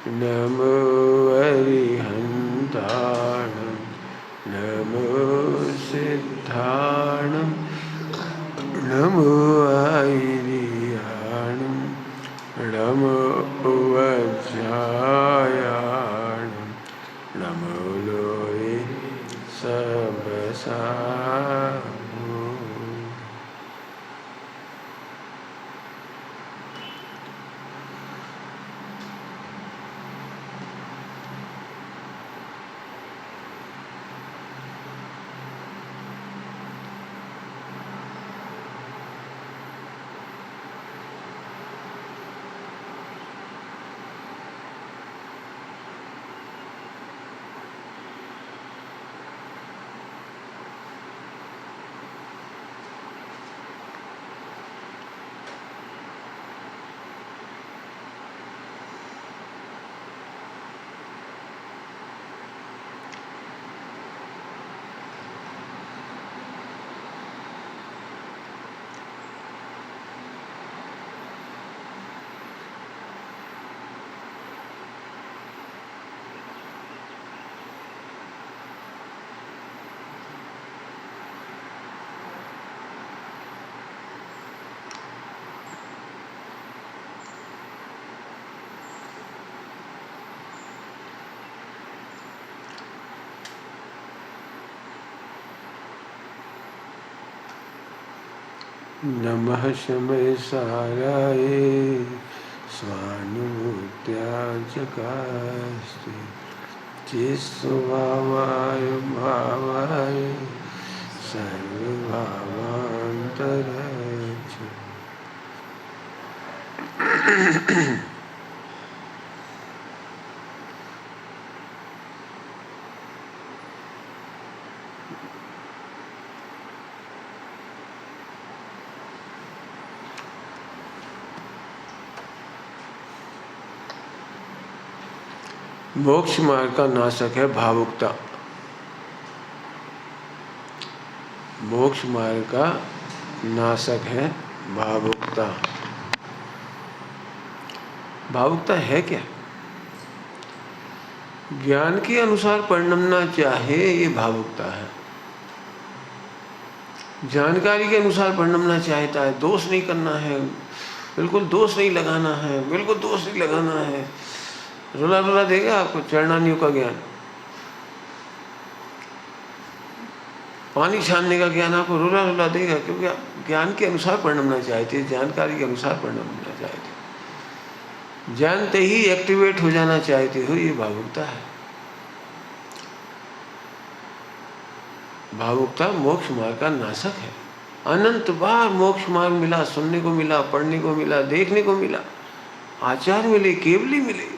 नमो अरिहन्ताणं नमो सिद्धाणं नमो ऐरियाणं नमो वज्रायाणं नमो लोये सबसाहु। नमः शमय साराय स्वानुभूत्याचकास्ते चिस्वभावाय भावाय सर्वभावान्तराय। मोक्ष मार्ग का नाशक है भावुकता। मोक्ष मार्ग का नाशक है भावुकता। भावुकता है क्या? ज्ञान के अनुसार परिणमना चाहे, ये भावुकता है। जानकारी के अनुसार परिणमना चाहता है, दोष नहीं करना है, बिल्कुल दोष नहीं लगाना है, बिल्कुल दोष नहीं लगाना है। रुला रुला देगा आपको चरणानियों का ज्ञान, पानी छानने का ज्ञान आपको रुला रुला देगा, क्योंकि आप ज्ञान के अनुसार परिणमना चाहते, जानकारी के अनुसार परिणमना चाहते, जानते ही एक्टिवेट हो जाना चाहते हो, ये भावुकता है। भावुकता मोक्ष मार्ग का नाशक है। अनंत बार मोक्ष मार्ग मिला, सुनने को मिला, पढ़ने को मिला, देखने को मिला, आचार्य मिले, केवली मिले,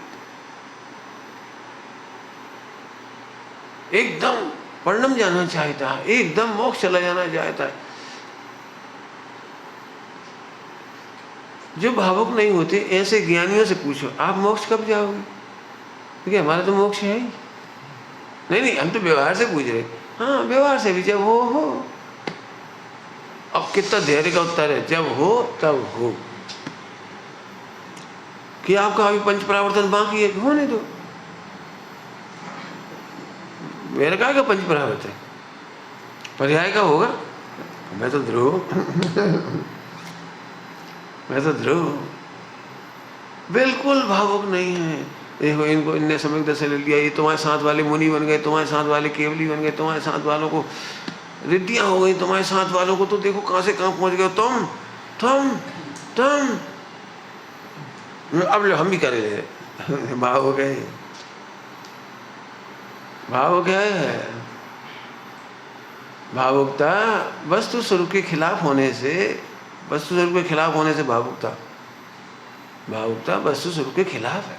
एकदम परिणम जाना चाहता है, एकदम मोक्ष चला जाना चाहता है। जो भावुक नहीं होते, ऐसे ज्ञानियों से पूछो आप मोक्ष कब जाओगे? क्योंकि हमारा तो मोक्ष है ही नहीं। हम तो व्यवहार से पूछ रहे। हाँ, व्यवहार से भी जब हो। अब कितना धैर्य का उत्तर है, जब हो तब हो। कि आपका अभी पंच परावर्तन बाकी है, होने दो। मेरे का पंच परावर्तन पर्याय का होगा। मैं तो ध्रुव मैं तो ध्रुव बिल्कुल भावुक नहीं है। देखो इनको इनने समय दशा ले लिया, ये तुम्हारे साथ वाले मुनि बन गए, तुम्हारे साथ वाले केवली बन गए, तुम्हारे साथ वालों को रिद्धियां हो गई, तुम्हारे साथ वालों को तो देखो कहां से कहां पहुंच गए। तुम अब हम भी करे ले भावुक है, भावुक है। भावुकता वस्तु स्वरूप के खिलाफ होने से, वस्तु स्वरूप के खिलाफ होने से भावुकता वस्तु स्वरूप के खिलाफ है।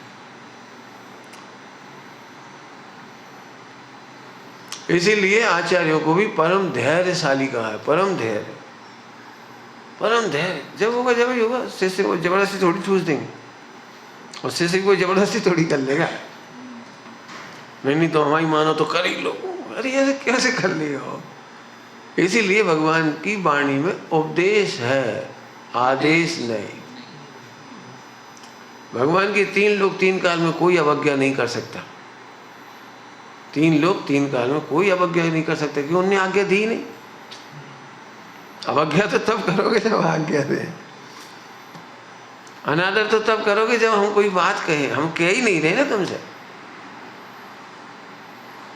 इसीलिए आचार्यों को भी परम धैर्यशाली कहा है। परम धैर्य जब होगा जब ही होगा। शिष्य को जबरदस्ती थोड़ी छूट देंगे, और शिष्य को जबरदस्ती थोड़ी कर लेगा। नहीं तो हमारी मानो तो कर ही लो। अरे ऐसे कैसे कर लियो? इसीलिए भगवान की वाणी में उपदेश है, आदेश नहीं। भगवान के 3 लोग 3 काल में कोई अवज्ञा नहीं कर सकता। 3 लोग 3 काल में कोई अवज्ञा नहीं कर सकते, क्योंकि उन्होंने आज्ञा दी नहीं। अवज्ञा तो तब करोगे जब आज्ञा दे, अनादर तो तब करोगे जब हम कोई बात कहें। हम कह ही नहीं रहे ना तुमसे,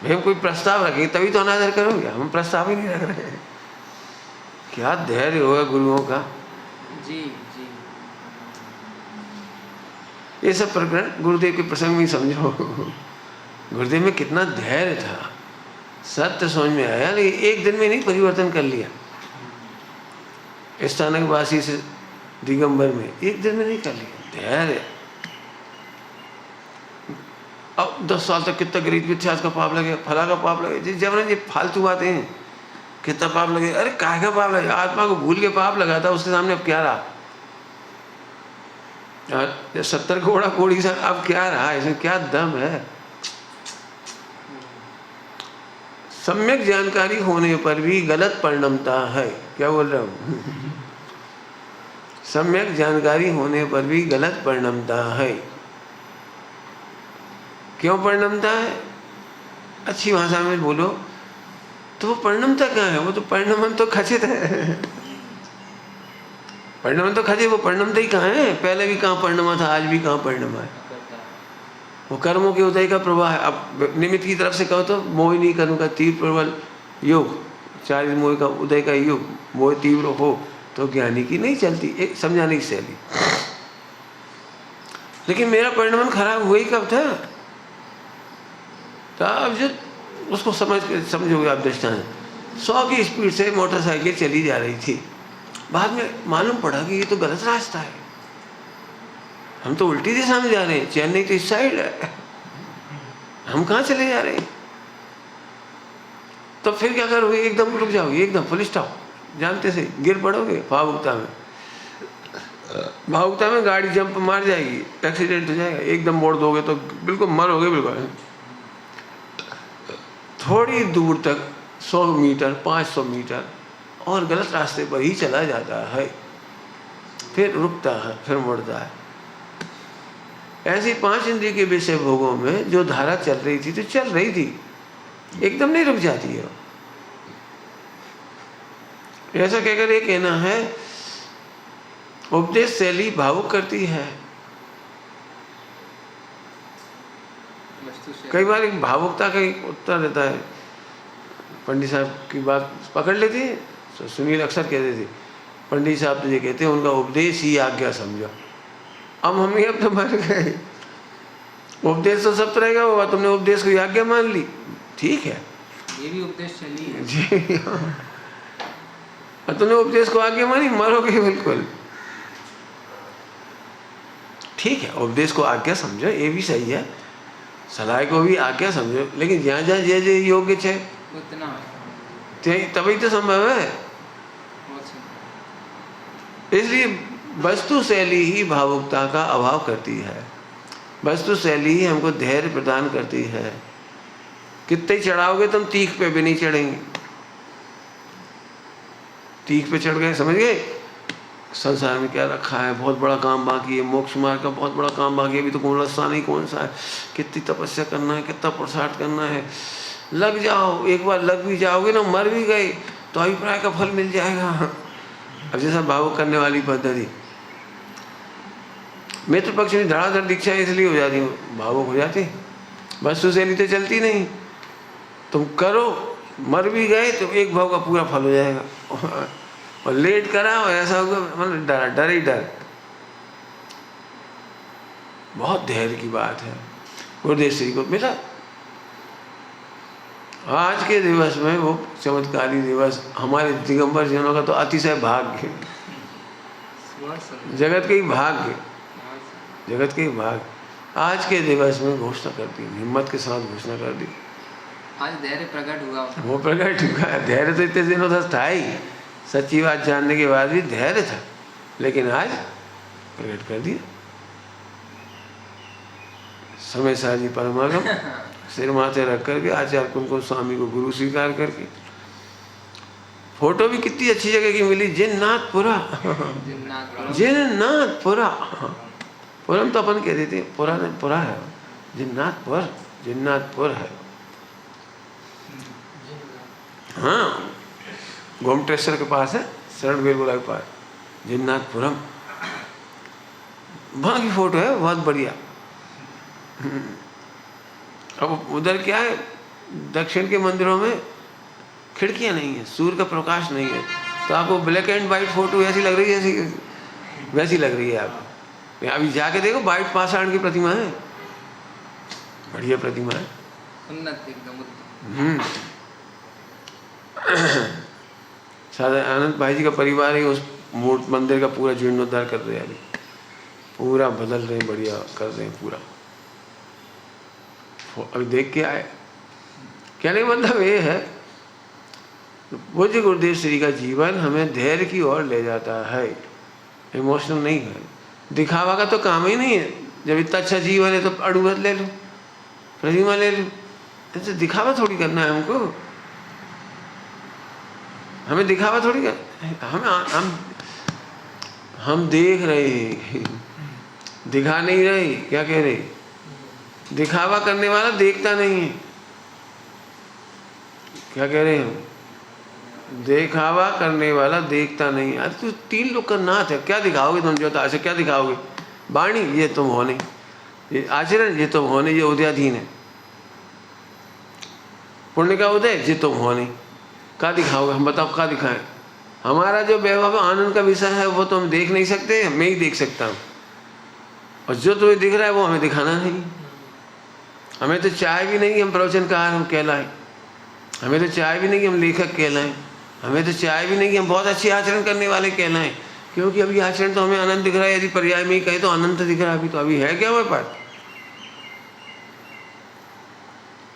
हम कोई प्रस्ताव रखें तभी तो अनादर करोगे। हम प्रस्ताव ही नहीं रख रहे हैं। क्या धैर्य होगा गुरुओं का। जी जी। ये सब प्रकरण गुरुदेव के प्रसंग में समझो। गुरुदेव में कितना धैर्य था, सत्य समझ में आया, लेकिन एक दिन में नहीं परिवर्तन कर लिया। स्थानक वासी से दिगंबर में एक दिन में नहीं कर लिया, धैर्य। अब 10 साल तक कितना गरीब इतिहास का पाप लगे, फला का पाप लगे, जी जबरन ये फालतू बातें हैं। कितना पाप लगे, अरे काहे का पाप लगे, आत्मा को भूल के पाप लगा था, उसके सामने अब क्या रहा। 70 घोड़ा कोड़ी से अब क्या रहा, इसमें क्या दम है। सम्यक जानकारी होने पर भी गलत परिणमता है। क्या बोल रहा हूँ। सम्यक जानकारी होने पर भी गलत परिणमता है। क्यों परिणमता है, अच्छी भाषा में बोलो तो वो परिणमता क्या है। वो तो परिणमन तो खचित है, परिणमन तो खचित, वो परिणमता ही कहाँ है। पहले भी कहाँ परिणमा था, आज भी कहाँ परिणमा है। वो कर्मों के उदय का प्रवाह है। अब निमित्त की तरफ से कहो तो मोहिनी कर्म का तीव्र प्रबल योग, 40 मोह का उदय का युग, मोह तीव्र हो तो ज्ञानी की नहीं चलती, एक समझाने की शैली। लेकिन मेरा परिणमन खराब हुआ ही कब था, तो अब जो उसको समझोगे आप दृष्टांत, 100 की स्पीड से मोटरसाइकिल चली जा रही थी, बाद में मालूम पड़ा कि ये तो गलत रास्ता है, हम तो उल्टी दिशा में जा रहे हैं, चेन्नई तो इस साइड है, हम कहाँ चले जा रहे हैं। तो फिर क्या करोगे, एकदम रुक जाओगे, एकदम फुल स्टॉप, जानते से गिर पड़ोगे भावुकता में। भावुकता में गाड़ी जंप मार जाएगी, एक्सीडेंट हो जाएगा, एकदम मोड़ दोगे तो बिल्कुल मरोगे बिल्कुल। थोड़ी दूर तक 100 मीटर 500 मीटर और गलत रास्ते पर ही चला जाता है, फिर रुकता है, फिर मुड़ता है। ऐसी 5 इंद्रिय के विषय भोगों में जो धारा चल रही थी तो चल रही थी, एकदम नहीं रुक जाती है। ऐसा कहकर ये कहना है उपदेश शैली भावुक करती है। कई बार एक भावुकता का एक उत्तर देता है, पंडित साहब की बात पकड़ लेती है। तो सुनील अक्सर कहते थे, पंडित साहब तो ये कहते हैं उनका उपदेश ही आज्ञा समझो। अब हम ही अब तो मर गए, उपदेश तो सब तरह का होगा, तुमने उपदेश को आज्ञा मान ली, ठीक है, ये भी उपदेश चली है जी। तुमने उपदेश को आज्ञा मानी, मरोगे बिल्कुल, ठीक है। उपदेश को आज्ञा समझो, ये भी सही है, सलाह को भी आज्ञा समझो, लेकिन जहाँ जहाँ जे योग्य है उतना तभी तो संभव है। इसलिए वस्तु शैली ही भावुकता का अभाव करती है, वस्तु शैली ही हमको धैर्य प्रदान करती है। कितने चढ़ाओगे तुम, तीख पे भी नहीं चढ़ेंगे। तीख पे चढ़ गए, समझ गए संसार में क्या रखा है, बहुत बड़ा काम बाकी है, मोक्ष मार्ग का बहुत बड़ा काम बाकी है, अभी तो कौन रास्ता नहीं कौन सा है, कितनी तपस्या करना है, कितना पुरुषार्थ करना है। लग जाओ, एक बार लग भी जाओगे ना, मर भी गए तो अभिप्राय का फल मिल जाएगा। अब जैसा भावुक करने वाली पद्धति, मित्र पक्ष में धड़ाधड़ दीक्षा इसलिए हो जाती, भावुक हो जाती, वस्तु शैली तो चलती नहीं। तुम करो, मर भी गए तो एक भाव का पूरा फल हो जाएगा, और लेट करा और ऐसा होगा, मतलब डर ही डर। बहुत धैर्य की बात है, गुरुदेव श्री को मिला। आज के दिवस में वो चमत्कारी दिवस, हमारे दिगंबर जनों का तो अतिशय भाग्य, जगत के ही भाग्य, जगत के ही भाग्य। आज के दिवस में घोषणा कर दी, हिम्मत के साथ घोषणा कर दी। आज धैर्य प्रकट हुआ, वो प्रकट हुआ। धैर्य तो इतने दिनों तक था ही, सच्ची बात जानने के बाद भी धैर्य था, लेकिन आज प्रकट कर दिया। समय साजी परमागम सिर माथे रख करके आचार्य कुंको स्वामी को गुरु स्वीकार करके। फोटो भी कितनी अच्छी जगह की मिली, जिन्नाथपुरा, जिन्नाथपुरा। पुरम तो अपन कह देते हैं, पुरा नहीं, पुरा है, जिन्नाथपुर है। हाँ, गोमटेश्वर के पास है, शरण बेलगोला के पास, जिन्नाथपुरम। वहाँ की फोटो है, बहुत बढ़िया। अब उधर क्या है, दक्षिण के मंदिरों में खिड़कियाँ नहीं है, सूर्य का प्रकाश नहीं है, तो आपको ब्लैक एंड वाइट फोटो ऐसी लग रही है, वैसी लग रही है आपको। अभी जाके देखो, वाइट पाषाण की प्रतिमा है, बढ़िया प्रतिमा है, उन्नत एकदम। सादा आनंद भाई जी का परिवार ही उस मूर्ति मंदिर का पूरा जीर्णोद्धार कर रहे हैं, अभी पूरा बदल रहे हैं, बढ़िया कर रहे हैं पूरा। अभी देख के आए। कहने का मतलब ये है, पूज्य गुरुदेव श्री का जीवन हमें धैर्य की ओर ले जाता है, इमोशनल नहीं है। दिखावा का तो काम ही नहीं है। जब इतना अच्छा जीवन है तो अड़ूबत ले लो, प्रतिमा ले लो, ऐसे दिखावा थोड़ी करना है हमको। हमें दिखावा थोड़ी कर, हम देख रहे हैं, दिखा नहीं रहे। क्या कह रहे, दिखावा करने वाला देखता नहीं है। क्या कह रहे हैं, दिखावा करने वाला देखता नहीं। अरे तू 3 लोग का नाथ है, क्या दिखाओगे तुम? जो ऐसे क्या दिखाओगे? वाणी ये तुम हो नहीं, ये आचरण ये तुम हो नहीं, ये उदयाधीन है। पुण्य का उदय ये तुम हो नहीं, क्या दिखाओगे? हम बताओ क्या दिखाएं? हमारा जो वैभव आनंद का विषय है वो तो हम देख नहीं सकते, मैं ही देख सकता हूँ। और जो तुम्हें दिख रहा है वो हमें दिखाना नहीं। हमें तो चाहे भी नहीं कि हम प्रवचनकार हम कहलाएं, हमें तो चाहे भी नहीं कि हम लेखक कहलाएं, हमें तो चाहे भी नहीं कि हम बहुत अच्छे आचरण करने वाले कहलाएं, क्योंकि अभी आचरण तो हमें अनंत दिख रहा है। यदि पर्याय में ही कहे तो अनंत दिख रहा है। अभी तो अभी है क्या हमारे पास?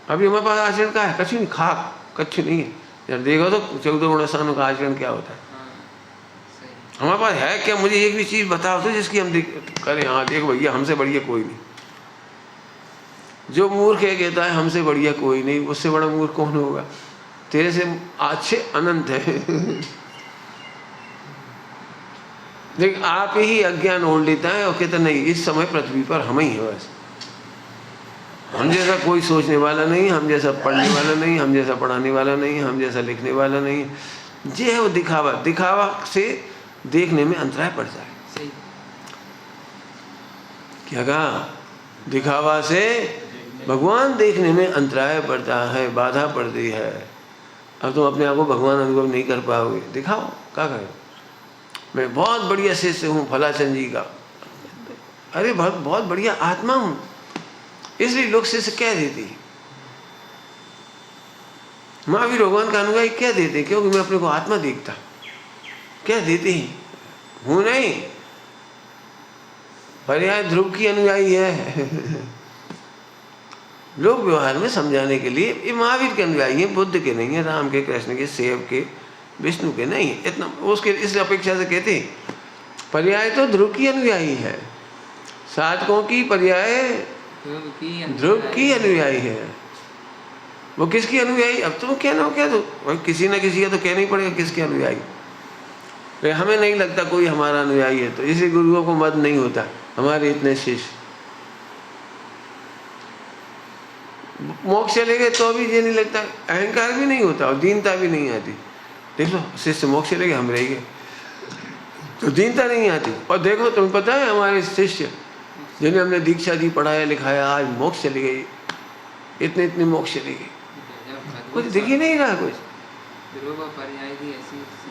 अभी हमारे पास आचरण का है? कछु नहीं, खाक कछु नहीं है। जब देखो तो 14 गुण स्थानों का आचरण क्या होता है हमारे पास है क्या? मुझे एक भी चीज़ बताओ तो जिसकी हम करें, हाँ देखो भैया हमसे बढ़िया कोई नहीं। जो मूर्ख है कहता है हमसे बढ़िया कोई नहीं, उससे बड़ा मूर्ख कौन होगा? तेरे से अच्छे अनंत है। लेकिन आप ही अज्ञान ओढ़ लेता है और कहता नहीं, इस समय पृथ्वी पर हम ही है बस। हम जैसा कोई सोचने वाला नहीं, हम जैसा पढ़ने वाला नहीं, हम जैसा पढ़ाने वाला नहीं, हम जैसा लिखने वाला नहीं। ये है वो दिखावा। दिखावा से देखने में अंतराय पड़ जाए। सही। क्या कहा? दिखावा से भगवान देखने में अंतराय पड़ता है, बाधा पड़ती है। अब तुम अपने आप को भगवान अनुभव नहीं कर पाओगे। दिखाओ, क्या करें? मैं बहुत बढ़िया शिष्य हूँ फलाचंद जी का। अरे बहुत बढ़िया आत्मा हूँ, इसलिए लोग शिष्य क्या देते हैं? महावीर भगवान का अनुयायी क्या देते हैं? क्योंकि मैं अपने को आत्मा देखता। क्या देते हैं? हूँ नहीं, पर्याय ध्रुव की अनुयायी है। लोग व्यवहार में समझाने के लिए ये महावीर के अनुयायी हैं, बुद्ध के नहीं है, राम के, कृष्ण के, शिव के, विष्णु के नहीं। इतना उसके इस अपेक्षा से कहते हैं पर्याय तो ध्रुव की अनुयायी है, साधकों की पर्याय ध्रुव की अनुयायी है। वो किसकी अनुयायी? अब तुम कहना हो क्या, तो भाई किसी ना किसी का तो कहना ही पड़ेगा किसके अनुयायी। तो हमें नहीं लगता कोई हमारा अनुयायी है, तो इसी गुरुओं को मत नहीं होता हमारे इतने शिष्य। मोक्ष चले गए तो भी ये नहीं लगता, अहंकार भी नहीं होता और दीनता भी नहीं आती। देख लो शिष्य मोक्ष चले गए, हम रह गए, तो दीनता नहीं आती। और देखो तुम्हें पता है हमारे शिष्य जिन्हें हमने दीक्षा दी, पढ़ाया लिखाया, आज मोक्ष चली गई, इतने इतने मोक्ष चली गई, कुछ दिख ही नहीं रहा कुछ।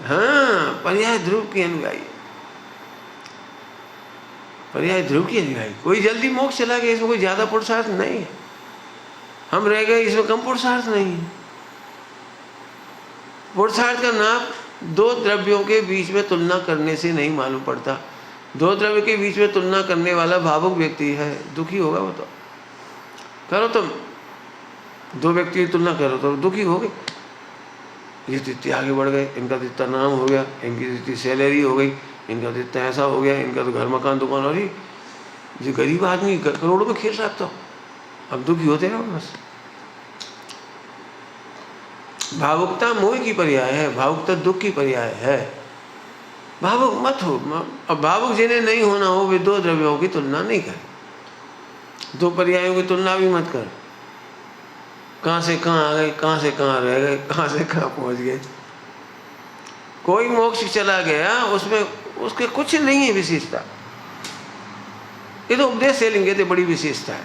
हाँ, पर्याय ध्रुव की अनुयायी, पर्याय ध्रुव की अनुयायी। कोई जल्दी मोक्ष चला गया, इसमें कोई ज्यादा पुरुषार्थ नहीं है। हम रह गए, इसमें कम पुरुषार्थ नहीं है। पुरुषार्थ का नाप 2 द्रव्यों के बीच में तुलना करने से नहीं मालूम पड़ता। 2 द्रव्य के बीच में तुलना करने वाला भावुक व्यक्ति है, दुखी होगा वो तो। करो तुम 2 व्यक्ति की तुलना करो तो दुखी हो गए। ये तो इतने आगे बढ़ गए, इनका तो इतना नाम हो गया, इनकी इतनी सैलरी हो गई, इनका तो इतना ऐसा हो गया, इनका तो घर मकान दुकान। और ये गरीब आदमी करोड़ों में खेल रहा तो अब दुखी होते रहो बस। भावुकता मोह की पर्याय है, भावुकता दुख की पर्याय है। भावुक मत हो। अब भावुक जिन्हें नहीं होना हो वे दो द्रव्यों की तुलना नहीं करें, दो पर्यायों की तुलना भी मत कर। कहाँ से कहाँ आ गए, कहाँ से कहाँ रह गए, कहाँ से कहाँ पहुँच गए। कोई मोक्ष चला गया उसमें उसके कुछ नहीं है विशेषता। ये तो उपदेश से लेंगे तो बड़ी विशेषता है,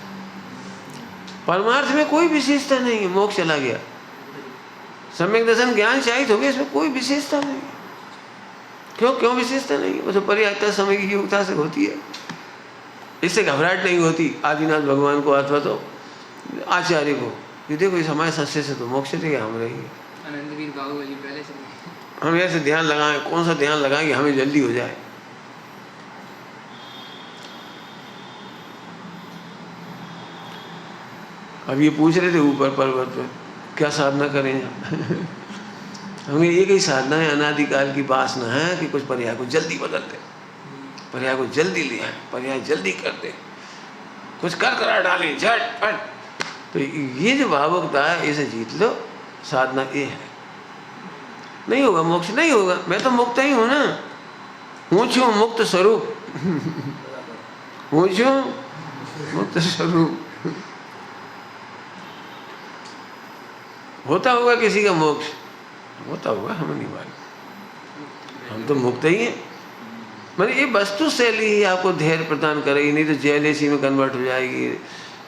परमार्थ में कोई विशेषता नहीं है। मोक्ष चला गया, सम्यक दर्शन ज्ञान शायद हो गया, इसमें कोई विशेषता नहीं है। क्यों क्यों विशेषता नहीं है? वो तो पर्यायता समय की योग्यता से होती है, इससे घबराहट नहीं होती। आदिनाथ भगवान को अथवा तो आचार्य को कि देखो इस हमारे सस्ते से तो मोक्ष देगा, हम रहेंगे। आनंदवीर बाबू जी पहले से हम ऐसे ध्यान लगाएं, कौन सा ध्यान लगाएं कि हमें जल्दी हो जाए। अब ये पूछ रहे थे ऊपर पर्वत पर क्या साधना करें। हमें एक ही साधना है, अनादिकाल की वासना है कि कुछ पर्याय को जल्दी बदल दे, पर्याय को जल्दी ले आए, पर्याय जल्दी कर दे, कुछ कर करा डालें झटपट। तो ये जो भावुकता है इसे जीत लो, साधना ये है। नहीं होगा मोक्ष, नहीं होगा। मैं तो मुक्त ही हूं ना, हूँ छू मुक्त स्वरूप, हूँ छू मुक्त स्वरूप। होता होगा किसी का मोक्ष, होता होगा, हमें नहीं मालूम, हम तो मुक्त ही हैं। मतलब ये वस्तु शैली ही आपको धैर्य प्रदान करेगी, नहीं तो जेलेसी में कन्वर्ट हो जाएगी,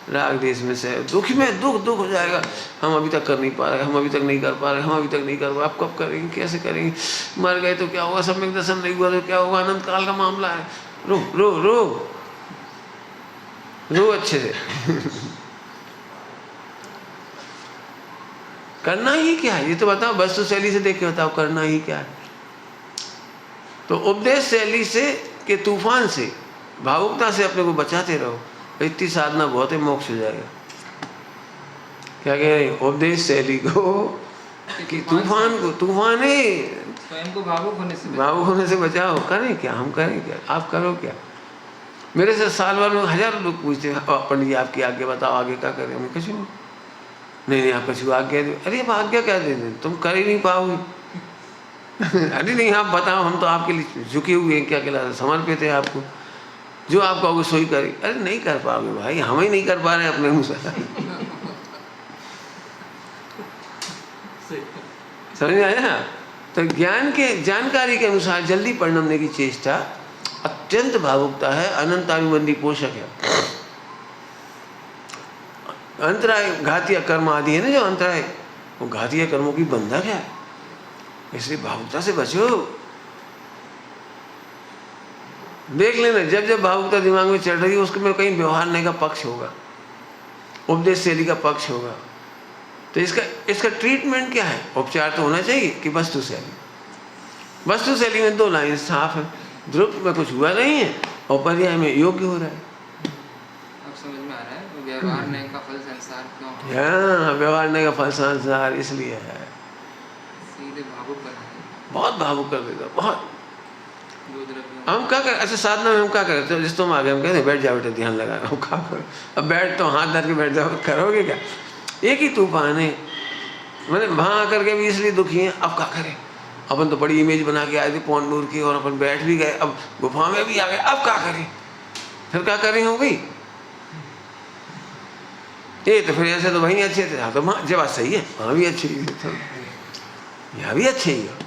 राग देश में से दुख में दुख हो जाएगा। हम अभी तक कर नहीं पा रहे, हम अभी तक नहीं कर पा रहे, हम अभी तक नहीं कर पा, आप कब करेंगे, कैसे करेंगे, मर गए तो क्या होगा, सम्यक दर्शन नहीं हुआ तो क्या होगा, अनंत काल का मामला है। रो रो रो रो अच्छे से। करना ही क्या है ये तो बताओ, वस्तु शैली से देख के बताओ करना ही क्या है। तो उपदेश शैली से के तूफान से, भावुकता से अपने को बचाते रहो, इतनी साधना बहुत है, मोक्ष हो जाएगा। क्या कह रहे हैं? उपदेश शैली को कि तूफान को, तूफान है स्वयं को भावुक होने से बचाओ। करें क्या, हम करें क्या, आप करो क्या। मेरे से साल भर में हजारों लोग पूछते हैं पंडित जी आपकी आज्ञा बताओ, आगे क्या करें। हम कुछ नहीं, आप कुछ आज्ञा दो। अरे अब आज्ञा क्या दे दें, तुम कर ही नहीं पाओगे। अरे नहीं आप बताओ, हम तो आपके लिए झुके हुए हैं, क्या कहलाते, समर्पित है आपको, जो आप कहोगे सोई करे। अरे नहीं कर पाओगे भाई, हम ही नहीं कर पा रहे अपने अनुसार। समझ में आया? तो ज्ञान के जानकारी के अनुसार जल्दी परिणमने की चेष्टा अत्यंत भावुकता है, अनंतानुबंधी पोषक है। अंतराय घातीय कर्म आदि है ना, जो अंतराय वो घातीय कर्मों की बंधक है, इसलिए भावुकता से बचो। देख लेना जब जब भावुकता दिमाग में चढ़ रही है उसके में कहीं व्यवहारने का पक्ष होगा, उपदेश शैली का पक्ष होगा। तो इसका ट्रीटमेंट क्या है? उपचार तो होना चाहिए कि वस्तु शैली। वस्तु शैली में दो लाइन साफ है, ध्रुव में कुछ हुआ नहीं है और पर्याय में योग्य हो रहा है। अब समझ में आ रहा है व्यवहार नहीं का फल संसार क्यों? हाँ, व्यवहार नहीं का फल संसार इसलिए है, सीधे भावुक बना, बहुत भावुक कर देगा, बहुत। हम क्या कर, अच्छा साधना में हम क्या करें, तो जिस तुम आ गए हम कहते बैठ जाओ बेटा ध्यान लगा, हम क्या करो, अब बैठ तो हाथ धर के बैठ जाओ, करोगे क्या? एक ही तूफान है, मैंने वहाँ आकर के भी इसलिए दुखी हैं। अब क्या करें, अपन तो बड़ी इमेज बना के आए थे पौंडूर की और अपन बैठ भी गए, अब गुफा में भी आ गए, अब क्या करें, फिर क्या करें हो गई ये। तो फिर ऐसे तो वहीं अच्छे थे, हाँ तो वहाँ जब बात सही है वहाँ भी अच्छी है, तो यहाँ भी अच्छे ही है।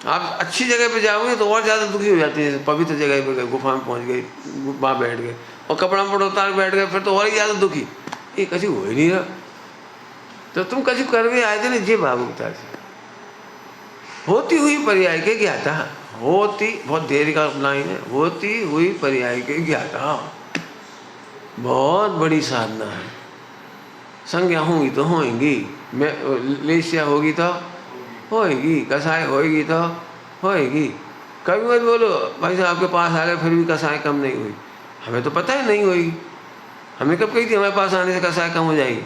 आप अच्छी जगह पे जाओगे तो और ज़्यादा दुखी हो जाते हैं। पवित्र जगह पे गए, गुफा में पहुँच गए, वहाँ बैठ गए और कपड़ा वपड़ा उतार के बैठ गए, फिर तो और ही ज़्यादा दुखी। ये कभी हो ही नहीं रहा, तो तुम कभी कर भी आए थे ना, ये भावुकता से होती हुई पर्याय के ज्ञाता, होती बहुत देर का लाइन है, होती हुई पर्याय के ज्ञाता बहुत बड़ी साधना है। संज्ञा होंगी तो होएंगी, लेस्या होगी तो होएगी, कसाय होएगी तो होएगी। कभी मत बोलो भाई साहब आपके पास आ गए फिर भी कसाय कम नहीं हुई, हमें तो पता है नहीं होगी। हमें कब कही थी हमारे पास आने से कसाय कम हो जाएगी?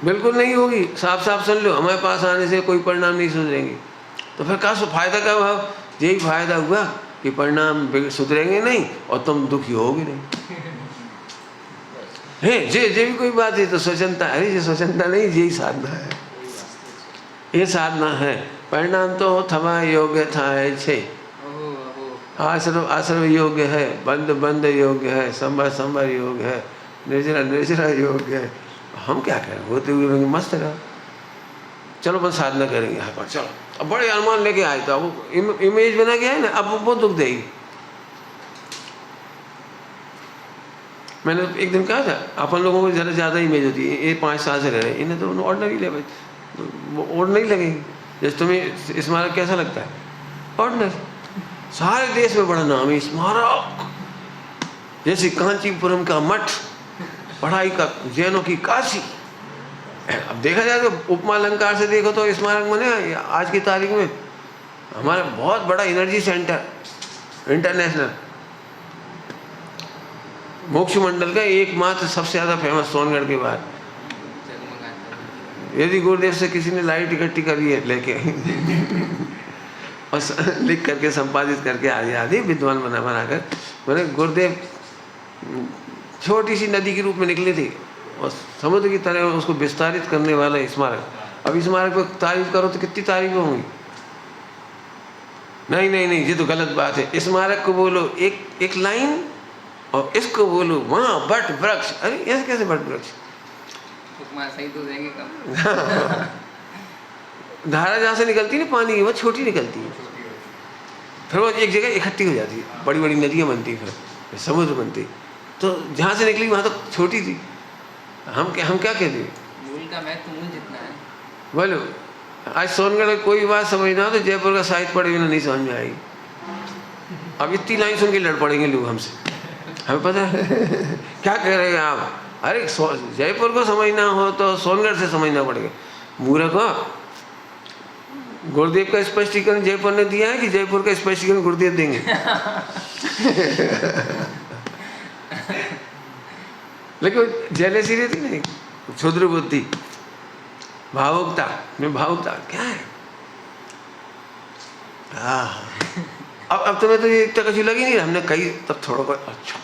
बिल्कुल नहीं होगी, साफ साफ सुन लो, हमारे पास आने से कोई परिणाम नहीं सुधरेंगे। तो फिर क्या फायदा क्या हुआ? यही फायदा हुआ कि परिणाम सुधरेंगे नहीं और तुम दुखी होगे नहीं। હે જે भी कोई बात है तो स्वच्छंदता, अरे ये स्वच्छंदता नहीं, यही साधना है, ये साधना है। परिणाम तो थमा योग्य था छे, ओहो ओहो आश्रम आश्रम योग्य है, बंद बंद योग्य है, संबर संबर योग्य है, निर्जरा निर्जरा योग्य है। हम क्या करें, होते हुए मस्त रहो। चलो बस साधना करेंगे, हाँ चलो। अब बड़े अनुमान लेके आए तो अब इमेज बना के आए ना, अब वो दुख देगी। मैंने एक दिन कहा था अपन लोगों को ज़रा ज़्यादा इमेज होती है, ये 5 साल से रह रहे हैं, इन्हें तो ऑर्डनरी ले भाई, ऑर्डनरी लगेगी। जैसे तुम्हें स्मारक कैसा लगता है, ऑर्डनरी। सारे देश में बड़ा नाम है स्मारक, जैसे कांचीपुरम का मठ, पढ़ाई का जैनों की काशी। अब देखा जाए तो उपमा अलंकार से देखो तो स्मारक बने आज की तारीख में हमारा बहुत बड़ा एनर्जी सेंटर इंटरनेशनल, मोक्ष मंडल का एकमात्र सबसे ज़्यादा फेमस सोनगढ़ के बाद। यदि गुरुदेव से किसी ने लाइट इकट्ठी करी है लेके और लिख करके संपादित करके आदि आदि विद्वान बनाकर, मैंने गुरुदेव छोटी सी नदी के रूप में निकले थे और समुद्र की तरह उसको विस्तारित करने वाला स्मारक। अब स्मारक पर तारीफ करो तो कितनी तारीफ होंगी। नहीं नहीं नहीं, ये तो गलत बात है। स्मारक को बोलो एक लाइन और इसको बोलो वहाँ बट वृक्ष। अरे ऐसे कैसे बट वृक्ष, सही तो देंगे कम। धारा जहाँ से निकलती है ना पानी की, वो छोटी निकलती है, फिर वो एक जगह इकट्ठी हो जाती है, बड़ी बड़ी नदियाँ बनती है, फिर समुद्र बनती। तो जहाँ से निकली वहाँ तो छोटी थी। हम क्या कहते हैं, मूल का महत्व मूल जितना है। बोलो आज सोनगढ़ में कोई बात समझना हो तो जयपुर का साहित्य पढ़े बिना नहीं समझ में आएगी। अब इतनी लाइन सुन के लड़ पड़ेंगे लोग हमसे, हमें पता है क्या कह रहे हैं आप। अरे जयपुर को समझना हो तो सोनगढ़ से समझना पड़ेगा। मूर्ख हो, गुरुदेव का स्पष्टीकरण जयपुर ने दिया है कि जयपुर का स्पष्टीकरण गुरुदेव देंगे? लेकिन जेलेसी रहती नहीं, क्षुद्र बुद्धि, भावुकता में भावुकता क्या है। अब तुम्हें तो ये इतना कछु लगी नहीं, हमने कही तब थोड़ा बहुत अच्छा।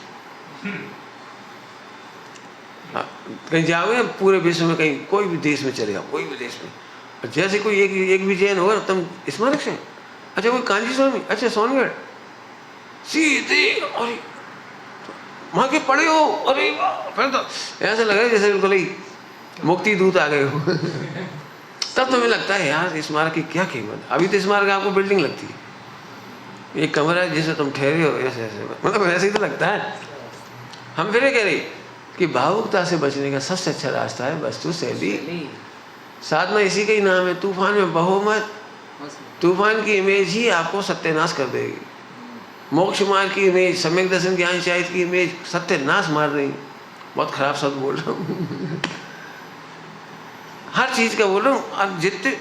कहीं जाओगे पूरे विश्व में, कहीं कोई भी देश में चले जाओ, कोई भी देश में, जैसे कोई एक भी जैन होगा तुम स्मारक से, अच्छा कोई कांची स्वामी, अच्छा सोनगढ़, सीधे अरे वहाँ के पड़े हो, अरे फिर तो ऐसा लग रहा है जैसे बिल्कुल ही मुक्ति दूत आ गए हो। तब तुम्हें लगता है यार स्मारक की क्या कीमत। अभी तो स्मारक आपको बिल्डिंग लगती है, एक कमरा है जिसमें तुम ठहरे हो, ऐसे ऐसे मतलब वैसे ही तो लगता है। हम फिर कह रहे कि भावुकता से बचने का सबसे अच्छा रास्ता है वस्तु शैली। साधना इसी का ही नाम है। तूफान में बहो मत, तूफान की इमेज ही आपको सत्यानाश कर देगी। मोक्ष मार्ग की इमेज, सम्यक दर्शन ज्ञान शायद की इमेज सत्यानाश मार रही। बहुत खराब शब्द बोल रहा हूँ, हर चीज़ का बोल रहा हूँ। अब जितने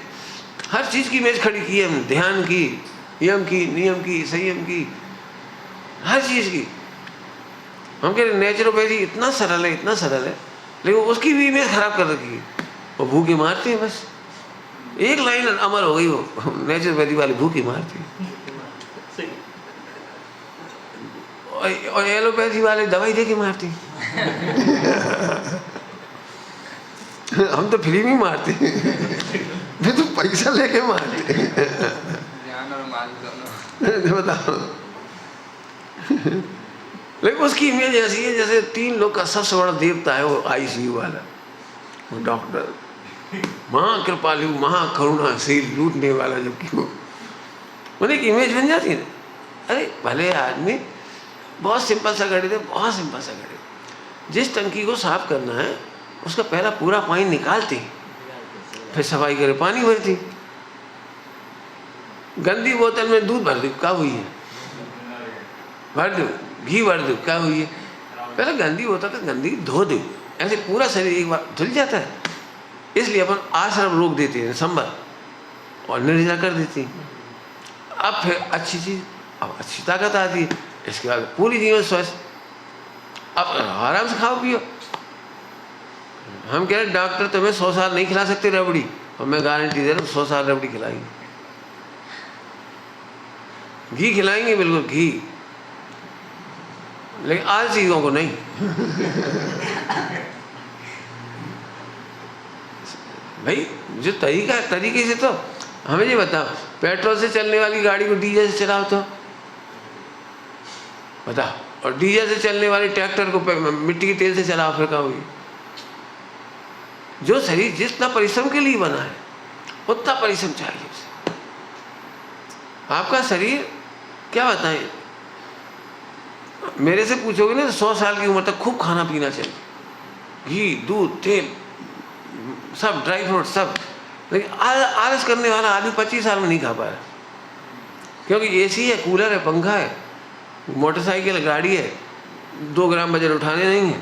हर चीज़ की इमेज खड़ी की है हमने, ध्यान की, यम की, नियम की, संयम की, हर चीज़ की। हम कह रहे नेचुरोपैथी इतना सरल है, इतना सरल है, लेकिन उसकी भी इमेज खराब कर रखी है। वो भूखे मारते हैं, बस एक लाइन अमर हो गई वो नेचुरोपैथी वाली, भूखे मारते हैं। और एलोपैथी वाले दवाई दे के मारते हैं। हम तो फ्री में मारते हैं, तो पैसा लेके मारते हैं। ज्ञान और माल दोनों। बताओ, लेकिन उसकी इमेज ऐसी है जैसे 3 लोग का सबसे बड़ा देवता है वो आईसीयू वाला, वो डॉक्टर, महाकृपालु, महाकरुणाशील, लूटने वाला, जबकि वो मतलब एक इमेज बन जाती है। अरे भले आदमी, बहुत सिंपल सा गणित है, बहुत सिंपल सा गणित। जिस टंकी को साफ करना है उसका पहला पूरा पानी निकालती, फिर सफाई करे, पानी भरती। गंदी बोतल में दूध भर दो, क्या हुई है? भर दो, घी भर दो, क्या हुई है? पहले गंदी बोतल तो गंदी धो दो, ऐसे पूरा शरीर एक बार धुल जाता है। इसलिए अपन आश्रम रोक देते हैं, संभल और निर्जरा कर देते हैं। अब फिर अच्छी चीज़, अब अच्छी ताकत आती है, इसके बाद पूरी जीवन स्वस्थ, अब आराम से खाओ पियो। हम कह रहे डॉक्टर तुम्हें 100 साल नहीं खिला सकते रबड़ी, और मैं गारंटी दे रहा हूँ 100 साल रबड़ी खिलाएंगे, घी खिलाएंगे, बिल्कुल घी, लेकिन आज चीज़ों को नहीं। भाई जो तरीका है, तरीके से तो हमें ये बताओ, पेट्रोल से चलने वाली गाड़ी को डीजल से चलाओ तो बताओ, और डीजल से चलने वाले ट्रैक्टर को मिट्टी के तेल से चलाओ, फिर क्या होगी? जो शरीर जितना परिश्रम के लिए बना है उतना परिश्रम चाहिए उसे। आपका शरीर क्या बताएं, मेरे से पूछोगे ना तो 100 साल की उम्र तक खूब खाना पीना चाहिए, घी, दूध, तेल, सब ड्राई फ्रूट सब। लेकिन आलस करने वाला आदमी 25 साल में नहीं खा पा रहा, क्योंकि एसी है, कूलर है, पंखा है, मोटरसाइकिल, गाड़ी है, 2 ग्राम वजन उठाने नहीं है।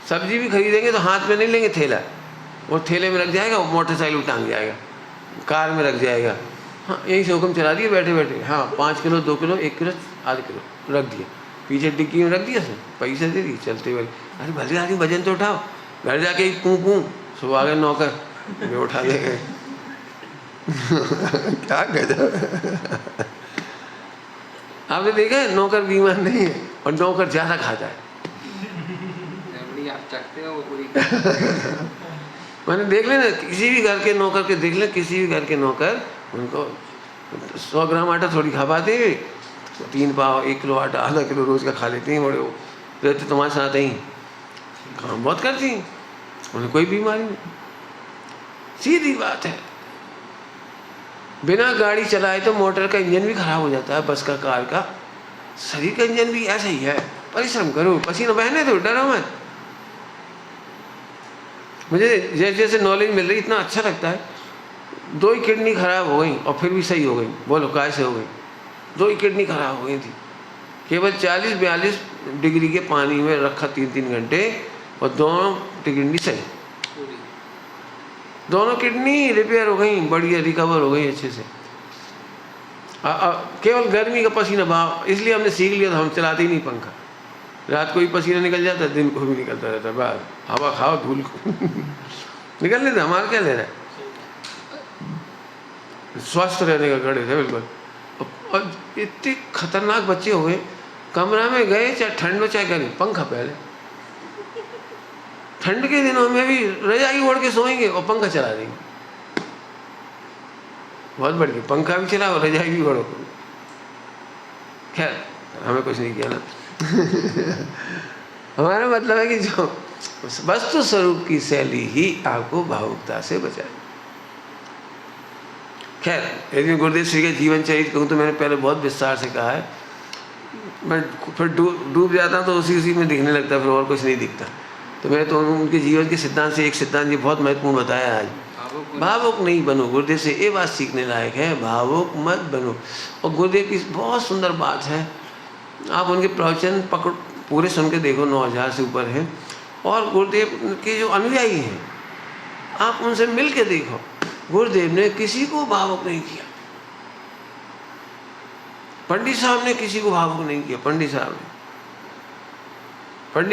सब्जी भी खरीदेंगे तो हाथ में नहीं लेंगे थैला, वो थैले में रख जाएगा, वो मोटरसाइकिल टांग जाएगा, कार में रख जाएगा। हाँ, यही से हुक्म चला दिए बैठे बैठे। हाँ, 5 किलो, 2 किलो, 1 किलो, आधा किलो रख दिया, पीछे डिक्की में रख दिया, सर पैसे दे दिए, चलते हुए। अरे भले आदमी वजन तो उठाओ, घर जाके ही पूँ सुबह आ गए नौकर, वे उठा ले गए। क्या गजब। आपने देखा है नौकर बीमार नहीं है और नौकर ज़्यादा खाता है। आप चखते हो वो पूरी। मैंने देख लेना, किसी भी घर के नौकर के देख लें, किसी भी घर के नौकर, उनको 100 ग्राम आटा थोड़ी खा पाते हैं, 3 पाव, 1 किलो आटा, आधा किलो रोज़ का खा लेते हैं। बड़े वो रहते तुम्हारे साथ ही काम बहुत करती हैं, उन्हें कोई बीमारी नहीं। सीधी बात है, बिना गाड़ी चलाए तो मोटर का इंजन भी खराब हो जाता है, बस का, कार का। शरीर का इंजन भी ऐसा ही है, परिश्रम करो, पसीना बहने दो, डरो मत। मुझे जैसे जैसे नॉलेज मिल रही इतना अच्छा लगता है। 2 ही किडनी खराब हो गई और फिर भी सही हो गई। बोलो कैसे हो गई? 2 ही किडनी खराब हो गई थी, केवल 40-42 डिग्री के पानी में रखा 3-3 घंटे, और दोनों किडनी सही, दोनों किडनी रिपेयर हो गई, बढ़िया रिकवर हो गई अच्छे से। केवल गर्मी का पसीना बहाव, इसलिए हमने सीख लिया था, हम चलाते ही नहीं पंखा। रात को ही पसीना निकल जाता है, दिन को भी निकलता रहता है, बाहर हवा खाओ, धूल को निकल लेते, हमारा क्या ले रहा है? स्वस्थ रहने का गढ़ है बिल्कुल। और इतने खतरनाक बच्चे हो गए, कमरा में गए चाहे ठंड हो चाहे गर्मी, पंखा पहले। ठंड के दिनों में भी रजाई ओढ़ के सोएंगे और पंखा चला देंगे, बहुत बढ़िया, पंखा भी चला और रजाई भी ओढ़ो। खैर हमें कुछ नहीं किया ना। हमारा मतलब है कि जो वस्तु स्वरूप की शैली ही आपको भावुकता से बचाए। खैर यदि मैं गुरुदेव श्री के जीवन चरित्र कहूँ तो मैंने पहले बहुत विस्तार से कहा है, मैं फिर डूब जाता तो उसी में दिखने लगता, फिर और कुछ नहीं दिखता। तो मैंने तो उनके जीवन के सिद्धांत से एक सिद्धांत ये बहुत महत्वपूर्ण बताया आज, भावुक नहीं बनो। गुरुदेव से ये बात सीखने लायक है, भावुक मत बनो। और गुरुदेव की बहुत सुंदर बात है, आप उनके प्रवचन पूरे सुन के देखो, 9000 से ऊपर हैं। और गुरुदेव के जो अनुयायी हैं आप उनसे मिल के देखो, गुरुदेव ने किसी को भावुक नहीं किया। पंडित साहब ने किसी को भावुक नहीं किया। पंडित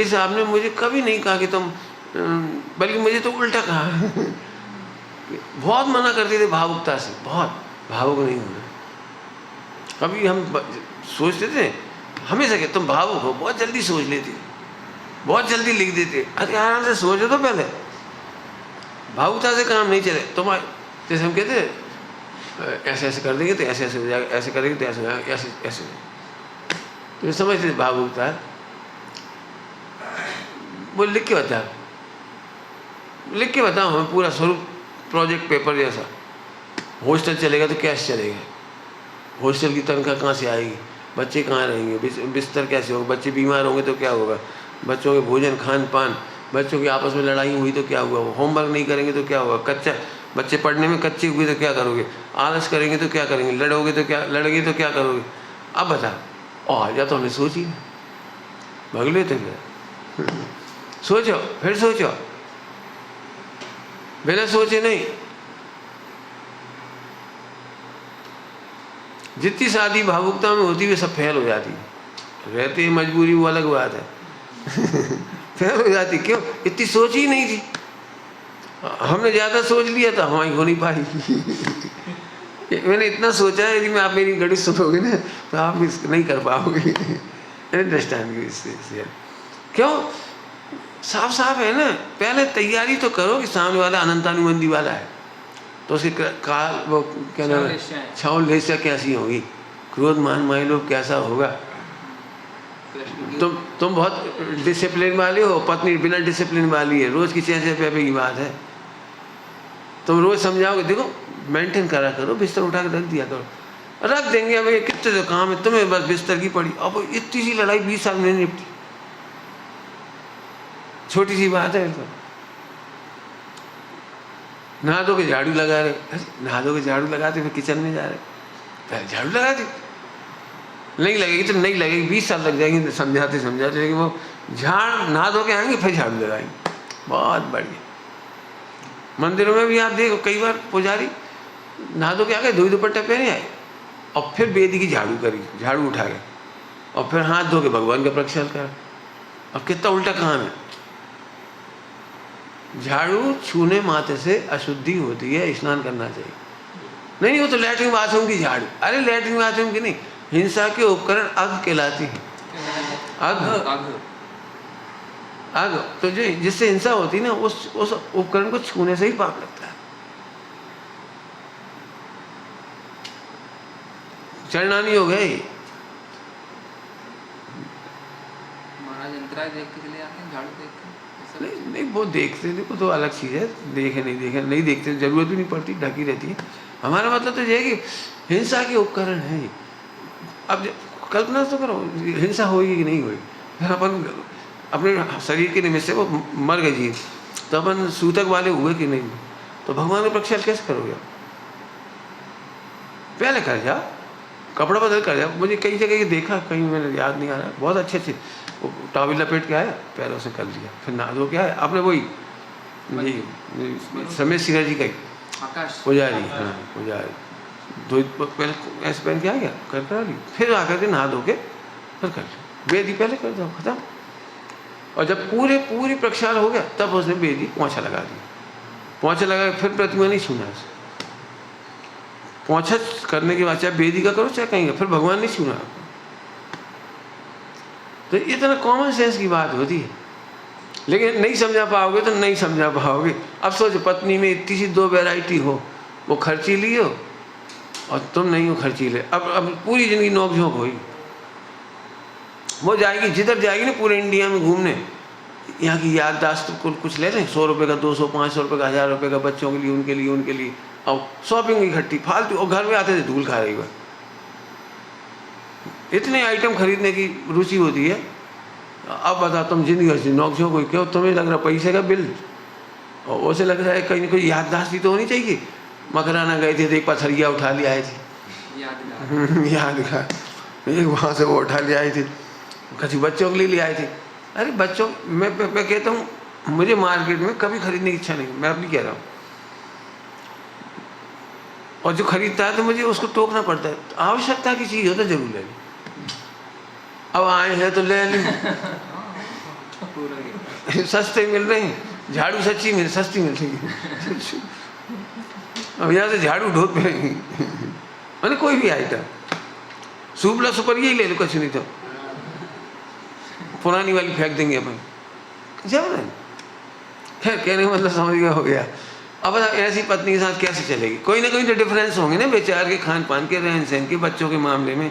साहब ने मुझे कभी नहीं कहा कि तुम, बल्कि मुझे तो उल्टा कहा बहुत मना करते थे भावुकता से, बहुत भावुक नहीं होना। कभी हम सोचते थे हमेशा कि तुम भावुक हो, बहुत जल्दी सोच लेते, बहुत जल्दी लिख देते। अरे आराम से सोचो तो पहले, भावुकता से काम नहीं चले। तुम जैसे हम कहते ऐसे ऐसे कर देंगे तो ऐसे ऐसे हो जाएगा, ऐसे करेंगे तो ऐसे हो जाएगा, ऐसे ऐसे। तो समझते थे भावुकता है। वो लिख के बताओ हमें पूरा स्वरूप, प्रोजेक्ट पेपर जैसा। हॉस्टल चलेगा तो कैसे चलेगा, हॉस्टल की तनख्वाह कहाँ से आएगी, बच्चे कहाँ रहेंगे, बिस्तर कैसे होगा, बच्चे बीमार होंगे तो क्या होगा, बच्चों के भोजन खान पान, बच्चों की आपस में लड़ाई हुई तो क्या हुआ, होमवर्क नहीं करेंगे तो क्या होगा, कच्चा बच्चे पढ़ने में कच्चे हुए तो क्या करोगे, आलस करेंगे तो क्या करेंगे, लड़ोगे तो क्या करोगे। अब बता, और या तो हमने सोची भाग लेते फिर सोचो, फिर सोचो, बिना सोचे नहीं। जितनी शादी भावुकता में होती है सब फेल हो जाती है। रहती है मजबूरी वो अलग बात है। फेल हो जाती, क्यों? इतनी सोच ही नहीं थी, हमने ज़्यादा सोच लिया था, हमारी हो नहीं पाई। मैंने इतना सोचा है, यदि आप मेरी गणित सुनोगे ना तो आप नहीं कर पाओगे। अंडरस्टैंड इससे क्यों? साफ साफ है ना। पहले तैयारी तो करो कि सामने वाला अनंतानुबंधी वाला है, तो उसकी काल वो क्या नाम है, छाव लेशा कैसी होगी, क्रोध मान माय लोभ कैसा होगा। तुम बहुत डिसिप्लिन वाले हो, पत्नी बिना डिसिप्लिन वाली है, रोज की चैसे पे की बात है। तुम रोज समझाओगे, देखो मेंटेन करा करो, बिस्तर उठा के रख दिया करो, रख देंगे। अब कितने जो काम है तुम्हें, बस बिस्तर की पड़ी। अब इतनी सी लड़ाई 20 साल में नहीं निपटी, छोटी सी बात है। नहा धो के झाड़ू लगा रहे, नहा धो के झाड़ू लगाते फिर किचन में जा रहे, पहले झाड़ू लगा दी। नहीं लगेगी तो नहीं लगेगी, 20 साल लग जाएंगे समझाते समझाते, लेकिन वो झाड़ नहा धो के आएंगे फिर झाड़ू लगाएंगे। बहुत बढ़िया। मंदिरों में भी आप देखो, कई बार पुजारी नहा धो के आ गए, धोई दुपट्टा पहने आए, और फिर वेदी की झाड़ू करी, झाड़ू उठा के, और फिर हाथ धो के भगवान का प्रक्षाल कर। अब कितना उल्टा काम है। झाड़ू छूने मात्र से अशुद्धि होती है, स्नान करना चाहिए। नहीं वो तो लैट्रिन बाथरूम की झाड़ू, अरे लैट्रिन बाथरूम की नहीं, हिंसा के उपकरण अग कहलाती है। अग अग तो जो जिससे हिंसा होती है ना, उस उपकरण को छूने से ही पाप लगता है। चरणानी हो गए। महाराज अंतराय देख के चले आते हैं, झाड़ू देख के। नहीं वो देखते देखो तो अलग चीज़ है, देखे नहीं देखते, जरूरत भी नहीं पड़ती, ढकी रहती है। हमारा मतलब तो ये है कि हिंसा के उपकरण है। अब कल्पना तो करो, हिंसा होगी कि नहीं होगी, फिर अपन अपने शरीर के निमित्त से वो मर गए जीव, तो अपन सूतक वाले हुए कि नहीं, तो भगवान का प्रक्षाल कैसे करोगे? पहले कर जा, कपड़ा बदल कर जा। मुझे कई जगह देखा, कहीं मैंने याद नहीं आ रहा, बहुत अच्छे अच्छे टॉवल लपेट के आया, पैरों से कर लिया, फिर नहा धो के आया। आपने वही समय सिन्हा जी का पुजारी, हाँ पुजारी, पहले ऐसे पहन के आ गया, कर ली, फिर आकर के नहा धो के फिर कर लिया, वेदी पहले कर दो, खत्म। और जब पूरी प्रक्षाल हो गया, तब उसने वेदी पोंछा लगा दिया, पोंछा लगा के फिर प्रतिमा नहीं छूना। पोंछा करने के बाद चाहे वेदी का करो चाहे कहीं का, फिर भगवान नहीं छूना। तो इतना कॉमन सेंस की बात होती है, लेकिन नहीं समझा पाओगे तो नहीं समझा पाओगे। अब सोचो, पत्नी में इतनी सी 2 वैरायटी हो, वो खर्चीली हो और तुम नहीं हो खर्चीले। अब पूरी जिंदगी नोक झोंक होगी। वो जाएगी जिधर जाएगी ना पूरे इंडिया में घूमने, यहाँ की याददाश्त कुछ ले लें, 100 रुपये का, 200, 500 रुपये का, 1000 रुपये का, बच्चों के लिए उनके लिए, और शॉपिंग इकट्ठी फालतू। और घर में आते थे धूल खा रही हुआ। इतने आइटम खरीदने की रुचि होती है। अब बता, तुम जिंदगी से नौक झोंक हुई, क्यों? तुम्हें लग रहा पैसे का बिल, और उसे लग रहा है कहीं ना कोई याददाश्त तो होनी चाहिए। मकराना गए थे तो एक पथरिया उठा ले आए थे, यादगार, एक वहाँ से वो उठा ले आए थे, किसी बच्चों के लिए ले आए थे। अरे बच्चों, मैं कहता हूँ, मुझे मार्केट में कभी खरीदने की इच्छा नहीं, मैं अपनी कह रहा हूँ। और जो खरीदता है तो मुझे उसको टोकना पड़ता है। तो आवश्यकता की चीज़ हो तो जरूर ले लें। अब आए हैं तो ले लें, सस्ते मिल रहे हैं, झाड़ू सस्ती मिल रही है। अब यहाँ से झाड़ू ढोक पे मैंने कोई भी आइटम, सुपला सुपर यही ले लो, कुछ नहीं तो पुरानी वाली फेंक देंगे अपन, जब नहीं। खैर कहने का मतलब समझ गया, हो गया। अब ऐसी पत्नी के साथ कैसे चलेगी? कोई ना कोई तो डिफरेंस होंगे ना बेचार के, खान पान के, रहन सहन के, बच्चों के मामले में।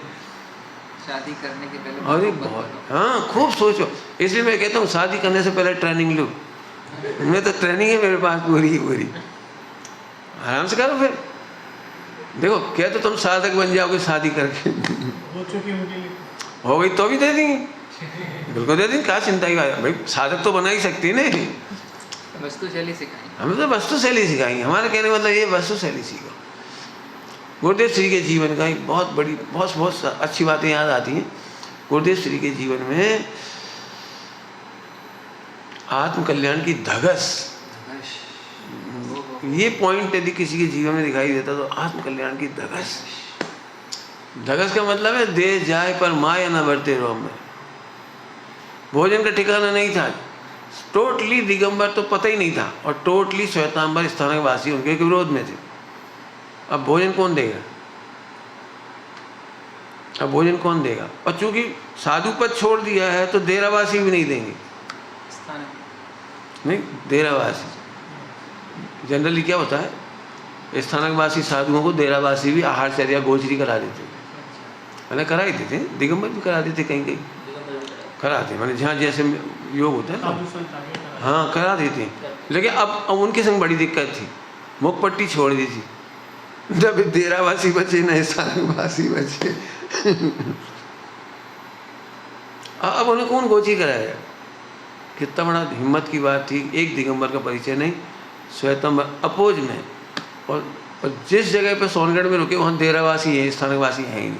शादी करने के पहले अरे बहुत, हाँ खूब सोचो। इसलिए मैं कहता हूँ शादी करने से पहले ट्रेनिंग लो। मैं तो ट्रेनिंग है मेरे पास पूरी। आराम से करो, फिर देखो क्या तो तुम साधक बन जाओगे शादी करके। हो गई तो भी दे देंगे, बिल्कुल दे देंगे, क्या चिंता की बात। भाई साधक तो बना ही सकती है ना। वस्तुशैली सिखाई, हमें तो वस्तुशैली सिखाएंगे। हमारे कहने का मतलब ये वस्तुशैली सीखो। गुरुदेव श्री के जीवन का एक बहुत अच्छी बातें याद आती हैं। गुरुदेव श्री के जीवन में आत्म कल्याण की धगस, ये पॉइंट यदि किसी के जीवन में दिखाई देता तो आत्म कल्याण की धगस का मतलब है दे जाए पर माया न बरते रोम में। भोजन का ठिकाना नहीं था, टोटली दिगंबर तो पता ही नहीं था, और टोटली श्वेतांबर स्थानक वासी उनके विरोध में थे। अब भोजन कौन देगा? और चूंकि साधु पद छोड़ दिया है तो देरावासी भी नहीं देंगे। नहीं, देरावासी। जनरली क्या होता है, स्थानकवासी साधुओं को देरावासी भी आहारचर्या गोचरी करा देते, मैंने करा ही देते, दिगंबर भी करा देते, कहीं कहीं कराते, मैंने जहाँ जैसे योग होता है ना, हाँ करा देते। लेकिन अब उनके संग बड़ी दिक्कत थी, मुख पट्टी छोड़ दी थी, जब देरावासी बचे न स्थानकवासी बचे। अब उन्हें कौन गोची कराया? कितना बड़ा हिम्मत की बात थी, एक दिगंबर का परिचय नहीं, श्वेतंबर अपोज में, और जिस जगह पे सोनगढ़ में रुके वहाँ देरावासी है, स्थानकवासी है ही नहीं।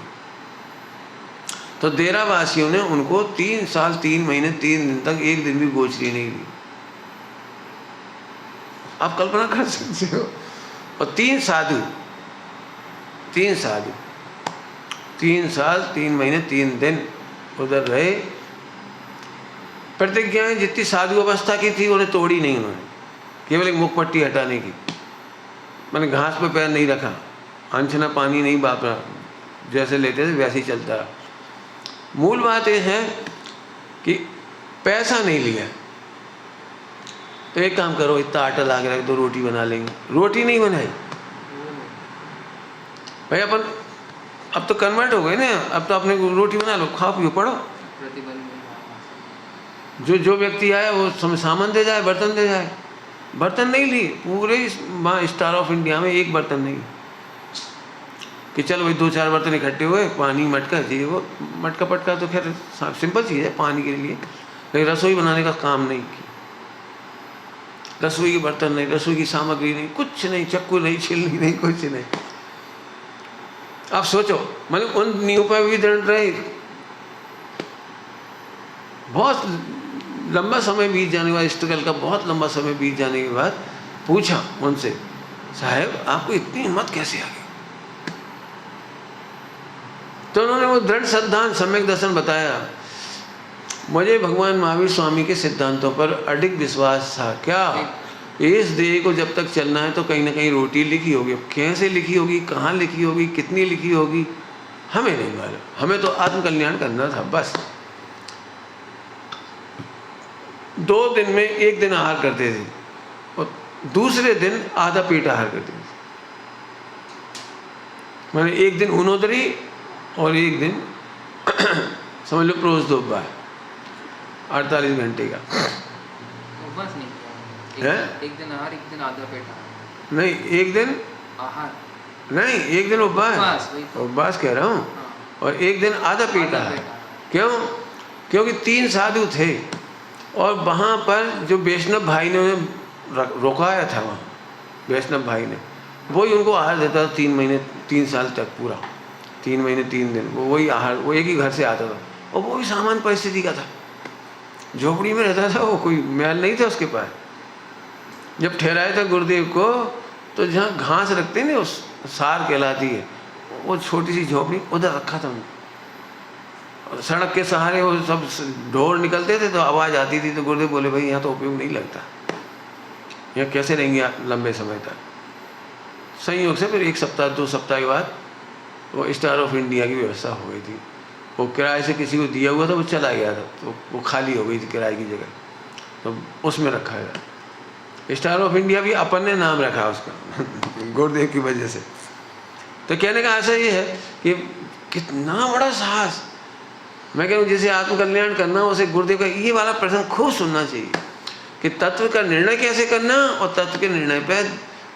तो देरावासियों ने उनको 3 साल 3 महीने 3 दिन तक एक दिन भी गोचरी नहीं दी। आप कल्पना कर सकते हो। और 3 साल 3 साल 3 महीने 3 दिन उधर रहे। प्रतिज्ञाएं जितनी साधु अवस्था की थी उन्हें तोड़ी नहीं उन्होंने, केवल एक मुख पट्टी हटाने की। मैंने घास पे पैर नहीं रखा, अनछना पानी नहीं बापरा, जैसे लेते थे वैसे ही चलता रहा। मूल बात यह है कि पैसा नहीं लिया, तो एक काम करो, इतना आटा ला के रख दो, रोटी बना लेंगे। रोटी नहीं बनाई भाई, अपन अब तो कन्वर्ट हो गए ना, अब तो अपने रोटी बना लो, खाओ पियो पढ़ो। जो व्यक्ति आया वो सामान दे जाए, बर्तन दे जाए। बर्तन नहीं ली, पूरे स्टार ऑफ इंडिया में एक बर्तन नहीं कि चलो भाई 2-4 बर्तन इकट्ठे हुए, पानी मटका चाहिए, वो मटका पटका तो खैर सिंपल चीज़ है पानी के लिए, लेकिन रसोई बनाने का काम नहीं की। रसोई के बर्तन नहीं, रसोई की सामग्री नहीं, कुछ नहीं, चक्कू नहीं, छिलनी नहीं, कुछ नहीं। आप सोचो, मतलब उन नींव पर भी दृढ़ रहे। बहुत लंबा समय बीत जाने के बाद, स्ट्रगल का बहुत लंबा समय बीत जाने के बाद पूछा उनसे, साहब आपको इतनी हिम्मत कैसे आ गई? तो उन्होंने वो दृढ़ सिद्धांत सम्यक दर्शन बताया। मुझे भगवान महावीर स्वामी के सिद्धांतों पर अडिग विश्वास था। क्या? इस देह को जब तक चलना है तो कहीं ना कहीं रोटी लिखी होगी, कैसे लिखी होगी, कहाँ लिखी होगी, कितनी लिखी होगी, हमें नहीं मालूम। हमें तो आत्मकल्याण करना था बस। 2 दिन में 1 दिन आहार करते थे और दूसरे दिन आधा पेट आहार करते थे। मैंने 1 दिन उनोदरी और 1 दिन समझ लो प्रोज दोबा है, 48 घंटे का। उपवास नहीं किया, एक दिन आहार, 1 दिन आधा पेट आहार। नहीं, 1 दिन आहार नहीं, 1 दिन उपवास, उपवास कह रहा हूँ। हाँ। और 1 दिन आधा पेट आहार। क्यों? क्योंकि 3 साधु थे और वहाँ पर जो वैष्णव भाई ने उन्हें रोकाया था, वहाँ वैष्णव भाई ने वही उनको आहार देता था 3 महीने 3 साल तक, पूरा 3 महीने 3 दिन वो वही आहार, वो एक ही घर से आता था और वो भी सामान्य परिस्थिति का था, झोपड़ी में रहता था वो, कोई मैल नहीं था उसके पास। जब ठहराया था गुरुदेव को तो जहाँ घास रखते ना, उस सार कहलाती है, वो छोटी सी झोपड़ी उधर रखा था उन्होंने। सड़क के सहारे वो सब ढोर निकलते थे तो आवाज़ आती थी, तो गुरुदेव बोले भाई यहाँ तो उपयोग नहीं लगता, यहाँ कैसे रहेंगे लंबे समय तक। संयोग से फिर 1 सप्ताह 2 सप्ताह के बाद वो स्टार ऑफ इंडिया की व्यवस्था हो गई थी। वो किराए से किसी को दिया हुआ था, वो चला गया था, तो वो खाली हो गई थी किराए की जगह, तो उसमें रखा गया। स्टार ऑफ इंडिया भी अपन ने नाम रखा उसका गुरुदेव की वजह से। तो कहने का आशा ये है कि कितना बड़ा साहस। मैं कह रहा हूँ जिसे आत्मकल्याण करना, उसे गुरुदेव का ये वाला प्रसंग खूब सुनना चाहिए कि तत्व का निर्णय कैसे करना और तत्व के निर्णय पर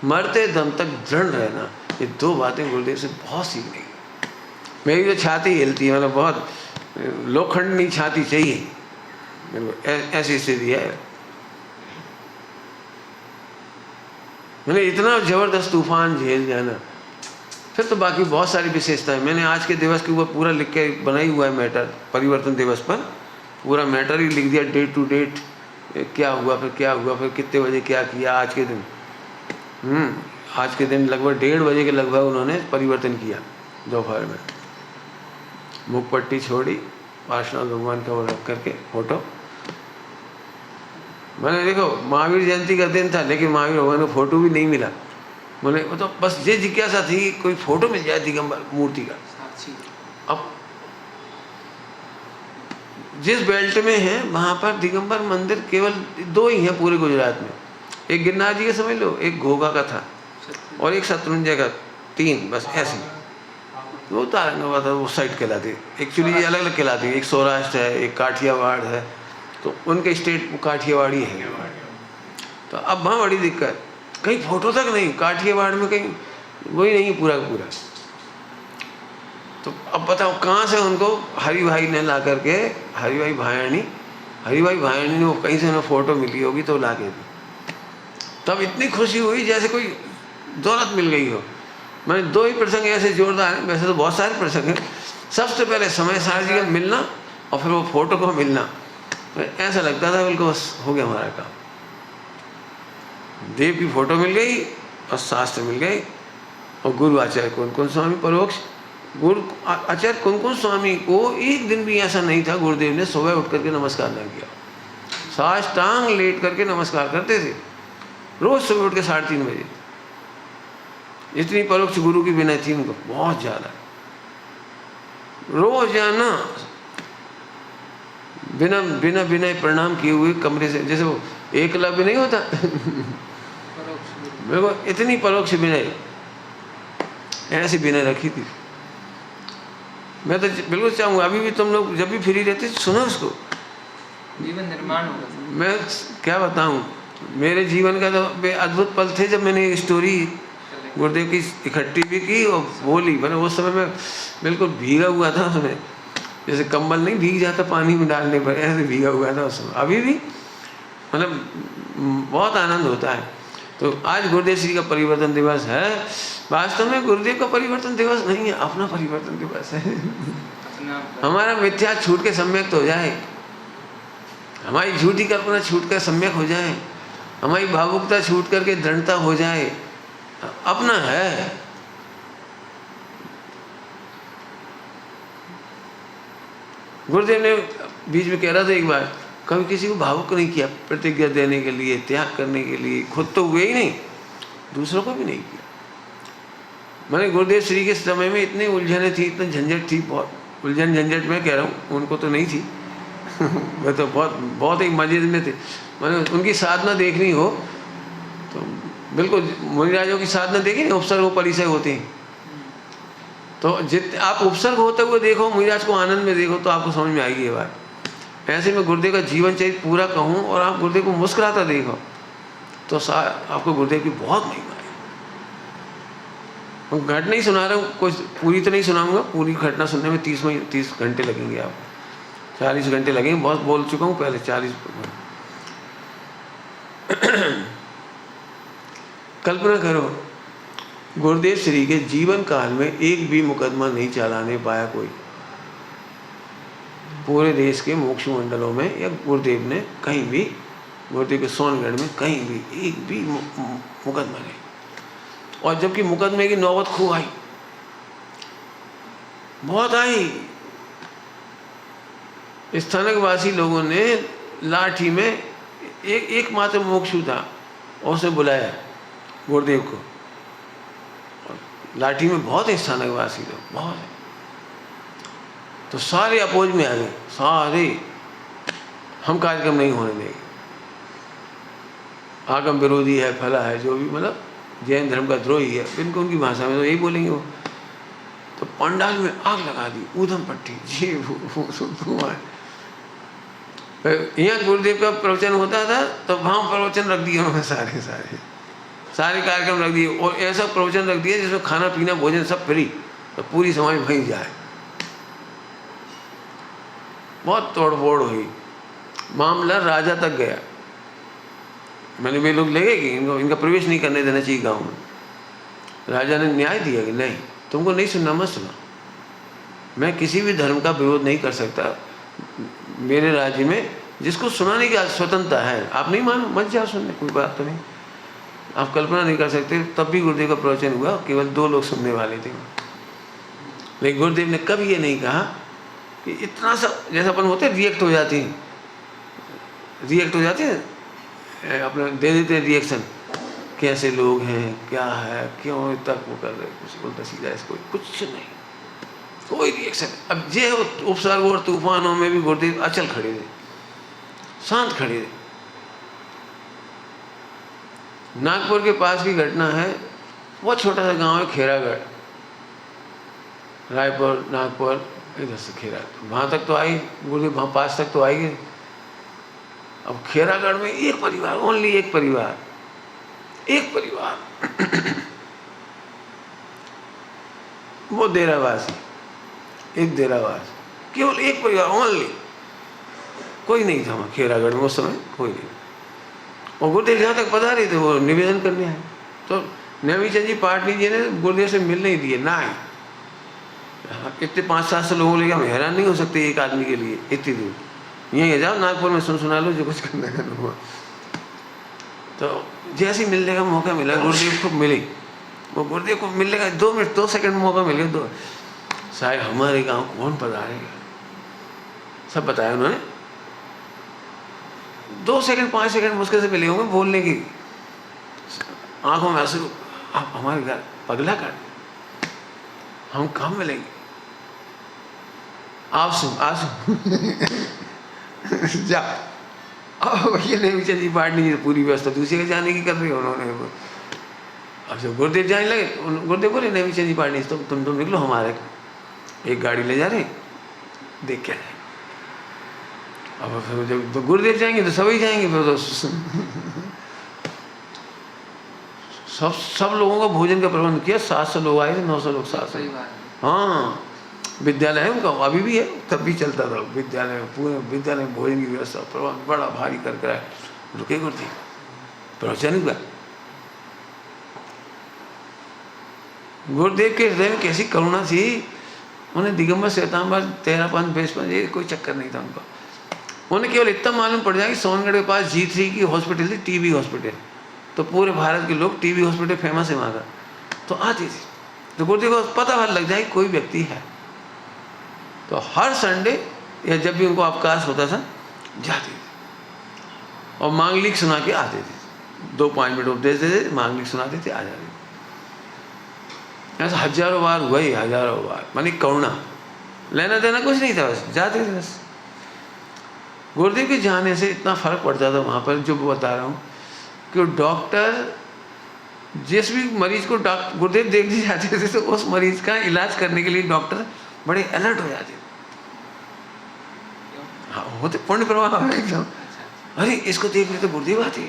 मरते दम तक दृढ़ रहना। ये 2 बातें गुरुदेव से बहुत सीखने की। मेरी जो छाती हिलती है, मतलब बहुत लोखंडनी छाती चाहिए, ऐसी स्थिति है। मैंने इतना ज़बरदस्त तूफान झेल जाना, फिर तो बाकी बहुत सारी विशेषताएं। मैंने आज के दिवस के ऊपर पूरा लिख के बनाई हुआ है मैटर, परिवर्तन दिवस पर पूरा मैटर ही लिख दिया, डेट टू डेट, क्या हुआ, फिर क्या हुआ, फिर कितने बजे क्या किया आज के दिन। आज के दिन लगभग 1:30 बजे के लगभग उन्होंने परिवर्तन किया दोपहर में। मुख पट्टी छोड़ी, पार्श्वनाथ भगवान का वो रख करके फोटो। मैंने देखो महावीर जयंती का दिन था, लेकिन महावीर भगवान का फोटो भी नहीं मिला। बोले वो तो बस ये जिज्ञासा थी कि कोई फोटो मिल जाए दिगंबर मूर्ति का। अब जिस बेल्ट में है वहाँ पर दिगंबर मंदिर केवल 2 ही हैं पूरे गुजरात में। एक गिरनार जी का समझ लो, एक घोघा का था और एक शत्रुंजय का, 3 बस ऐसे। वो तारंगाबाद वो साइड कहलाती है, एक्चुअली अलग अलग कहलाती है। एक सौराष्ट्र है, एक काठियावाड़ है, तो उनके स्टेट काठियावाड़ी है। तो अब वहाँ बड़ी दिक्कत, कहीं फोटो तक नहीं काठियावाड़ में, कहीं वही नहीं पूरा का पूरा। तो अब बताओ कहाँ से उनको हरि भाई ने ला करके, हरि भाई भायाणी ने वो कहीं से उन्हें फ़ोटो मिली होगी तो ला के दी। तब इतनी खुशी हुई जैसे कोई दौलत मिल गई हो। मैंने 2 ही प्रसंग ऐसे जोरदार हैं, वैसे तो बहुत सारे प्रसंग हैं। सबसे पहले समय सार जी का मिलना और फिर वो फ़ोटो को मिलना, तो ऐसा लगता था बिल्कुल बस हो गया हमारा काम। देव की फ़ोटो मिल गई और शास्त्र मिल गए। और गुरु आचार्य कुन स्वामी परोक्ष, गुरु आचार्य कुन स्वामी को एक दिन भी ऐसा नहीं था गुरुदेव ने सुबह उठ करके नमस्कार नहीं किया। साष्टांग लेट करके नमस्कार करते थे रोज सुबह उठ के 3:30 बजे। इतनी परोक्ष गुरु की विनय थी उनको, बहुत ज़्यादा। रोजाना बिना बिना विनय प्रणाम किए हुए कमरे से, जैसे वो एकलव्य नहीं होता मेरे को इतनी परोक्ष विनय, ऐसी विनय रखी थी। मैं तो बिल्कुल चाहूँगा अभी भी तुम लोग जब भी फ्री रहते सुनो उसको, जीवन निर्माण होगा। मैं क्या बताऊँ, मेरे जीवन का तो अद्भुत पल थे जब मैंने एक स्टोरी गुरुदेव की इकट्ठी भी की और बोली। मैंने उस समय में बिल्कुल भीगा हुआ था उसमें, जैसे कंबल नहीं भीग जाता पानी में डालने पर, ऐसे भीगा हुआ था उस समय। अभी भी मतलब बहुत आनंद होता है। तो आज गुरुदेव श्री का परिवर्तन दिवस है। वास्तव में गुरुदेव का परिवर्तन दिवस नहीं है, अपना परिवर्तन दिवस है। हमारा मिथ्या छूट के सम्यक हो जाए, हमारी झूठी कल्पना छूट कर सम्यक हो जाए, हमारी भावुकता छूट करके दृढ़ता हो जाए, अपना है। गुरुदेव ने बीच में कह रहा था एक बार, कभी किसी को भावुक नहीं किया प्रतिज्ञा देने के लिए, त्याग करने के लिए, खुद तो हुए ही नहीं, दूसरों को भी नहीं किया। मैंने गुरुदेव श्री के समय में इतनी उलझने थी, इतनी झंझट थी, बहुत उलझन झंझट में कह रहा हूँ, उनको तो नहीं थी वे तो बहुत ही मजे में थे। मैंने उनकी साधना देखनी हो तो बिल्कुल मुनिराजों की साधना देखी ना, उपसर्ग परिचय होते हैं, तो जितने आप उपसर्ग होते हुए देखो, मुनिराज को आनंद में देखो तो आपको समझ में आएगी ये बात। ऐसे में गुरुदेव का जीवन चरित्र पूरा कहूँ और आप गुरुदेव को मुस्कुराता देखो तो आपको गुरुदेव की बहुत महिमा है। मैं घट नहीं सुना रहा हूँ, कुछ पूरी तो नहीं सुनाऊंगा, पूरी घटना सुनने में 30 घंटे लगेंगे, आप 40 घंटे लगेंगे, बहुत बोल चुका हूँ पहले 40। कल्पना करो गुरुदेव श्री के जीवन काल में एक भी मुकदमा नहीं चलाने पाया कोई, पूरे देश के मोक्ष मंडलों में या गुरुदेव ने कहीं भी, गुरुदेव के सोनगढ़ में कहीं भी एक भी मुकदमा नहीं। और जबकि मुकदमे की नौबत खूब आई, बहुत आई। स्थानकवासी लोगों ने लाठी में एकमात्र मोक्षु था और उसने बुलाया गुरुदेव को। लाठी में बहुत है स्थानकवासी लोग, बहुत है। तो सारे अपोज में आ गए, सारे हम कार्यक्रम नहीं होने देंगे, आगम विरोधी है, फला है, जो भी मतलब जैन धर्म का द्रोही है, इनको उनकी भाषा में तो यही बोलेंगे वो। तो पंडाल में आग लगा दी, ऊधम पट्टी, ये धुआं। यहाँ गुरुदेव का प्रवचन होता था तो वहाँ प्रवचन रख दिए उन्होंने, सारे कार्यक्रम रख दिए, और ऐसा प्रवचन रख दिया जिसमें खाना पीना भोजन सब फ्री, तो पूरी समाज वहीं जाए। बहुत तोड़फोड़ हुई, मामला राजा तक गया। मैंने वे लोग लगे कि इनका प्रवेश नहीं करने देना चाहिए गांव में। राजा ने न्याय दिया कि नहीं, तुमको नहीं सुनना मत सुना, मैं किसी भी धर्म का विरोध नहीं कर सकता, मेरे राज्य में जिसको सुनाने की स्वतंत्रता है, आप नहीं मानो मत जाओ सुनने, कोई बात तो नहीं। आप कल्पना नहीं कर सकते, तब भी गुरुदेव का प्रवचन हुआ, केवल 2 लोग सुनने वाले थे। लेकिन गुरुदेव ने कभी ये नहीं कहा कि इतना सा, जैसा अपन होते रिएक्ट हो जाते हैं, अपना दे देते हैं रिएक्शन, कैसे लोग हैं, क्या है, क्यों तक वो कर रहे, कुछ उल्टा सीधा, इसको कुछ नहीं। कोई रिएक्शन। अब ये उपसर्ग और तूफानों में भी गुरुदेव अचल खड़े थे, शांत खड़े थे। नागपुर के पास की घटना है, बहुत छोटा सा गांव है खेरागढ़, रायपुर नागपुर इधर से खेरा, वहाँ तक तो आई गुरुदेव, वहाँ पास तक तो आएगी। अब खेरागढ़ में एक परिवार, ओनली एक परिवार, एक परिवार वो देरावासी, एक देरावास, केवल एक परिवार ओनली, कोई नहीं था वहाँ खेरागढ़ में उस समय, कोई नहीं। और गुरुदेव जहाँ तक पधारे थे वो निवेदन करने आए, तो नेमीचंद जी पाटनी जी ने गुरुदेव से मिल नहीं दिए, ना आए। इतने 500-700 लोगों लेके हम हैरान नहीं हो सकते एक आदमी के लिए इतनी दूर, यहीं जाओ नागपुर में सुना लो जो कुछ करना है हुआ। तो जैसे ही मिलने का मौका मिला गुरुदेव को मिले, वो गुरुदेव को मिलने का 2 मिनट 2 सेकंड मौका मिल गया, 2 साहब हमारे गांव कौन पधारेगा, सब बताया उन्होंने। 2 सेकंड 5 सेकंड मुश्किल से मिले होंगे बोलने की, आंखों में आंसू, आप हमारे घर पगला कर, हम कहाँ मिलेंगे, आप सुन आंसू जा। अब भैया नेमीचंद जी पाटनी जी पूरी व्यवस्था दूसरी के जाने की कर रही है उन्होंने। अब जब गुरुदेव जाने लगे, गुरुदेव बोले नेमीचंद जी पाटनी तुम निकलो, हमारे एक गाड़ी ले जा रहे, देख क्या जाए। अब जब तो गुरुदेव जाएंगे तो सभी जाएंगे, फिर तो सब लोगों का भोजन का प्रबंध किया। 700 लोग आए थे, 900 लोग, 700। हाँ, विद्यालय है उनका, अभी भी है, तब भी चलता था विद्यालय में, पूरे विद्यालय में भोजन की व्यवस्था प्रबंध बड़ा भारी कर कराया। रुके गुरुदेव, प्रवचन हुआ। गुरुदेव के हृदय में कैसी करुणा थी, उन्हें दिगंबर श्वेतांबर 13 पंथ 20 पंथ ये कोई चक्कर नहीं था उनका। उन्हें केवल इतना मालूम पड़ जाए कि सोनगढ़ के पास G3 की हॉस्पिटल थी, टीबी हॉस्पिटल, तो पूरे भारत के लोग टीबी हॉस्पिटल फेमस है वहाँ का, तो आती थी। तो गुरुदेव को पता लग जाए कोई व्यक्ति है, तो हर संडे या जब भी उनको अवकाश होता था जाते थे और मांगलिक सुना के आते थे। 2-5 मिनट उपदेश देते थे, मांगलिक सुनाते थे, आ जाते थे। ऐसा हजारों बार हुआ ही, हजारों बार, मानी करुणा, लेना देना कुछ नहीं था, बस जाते थे। बस गुरुदेव के जाने से इतना फर्क पड़ता था वहाँ पर, जो बता रहा हूँ कि डॉक्टर जिस भी मरीज को गुरुदेव देख दी जाते थे तो उस मरीज का इलाज करने के लिए डॉक्टर बड़े अलर्ट हो जाते। हाँ, होते पुण्य प्रवाह है एकदम, अरे इसको देख ले तो गुरुदेव आते,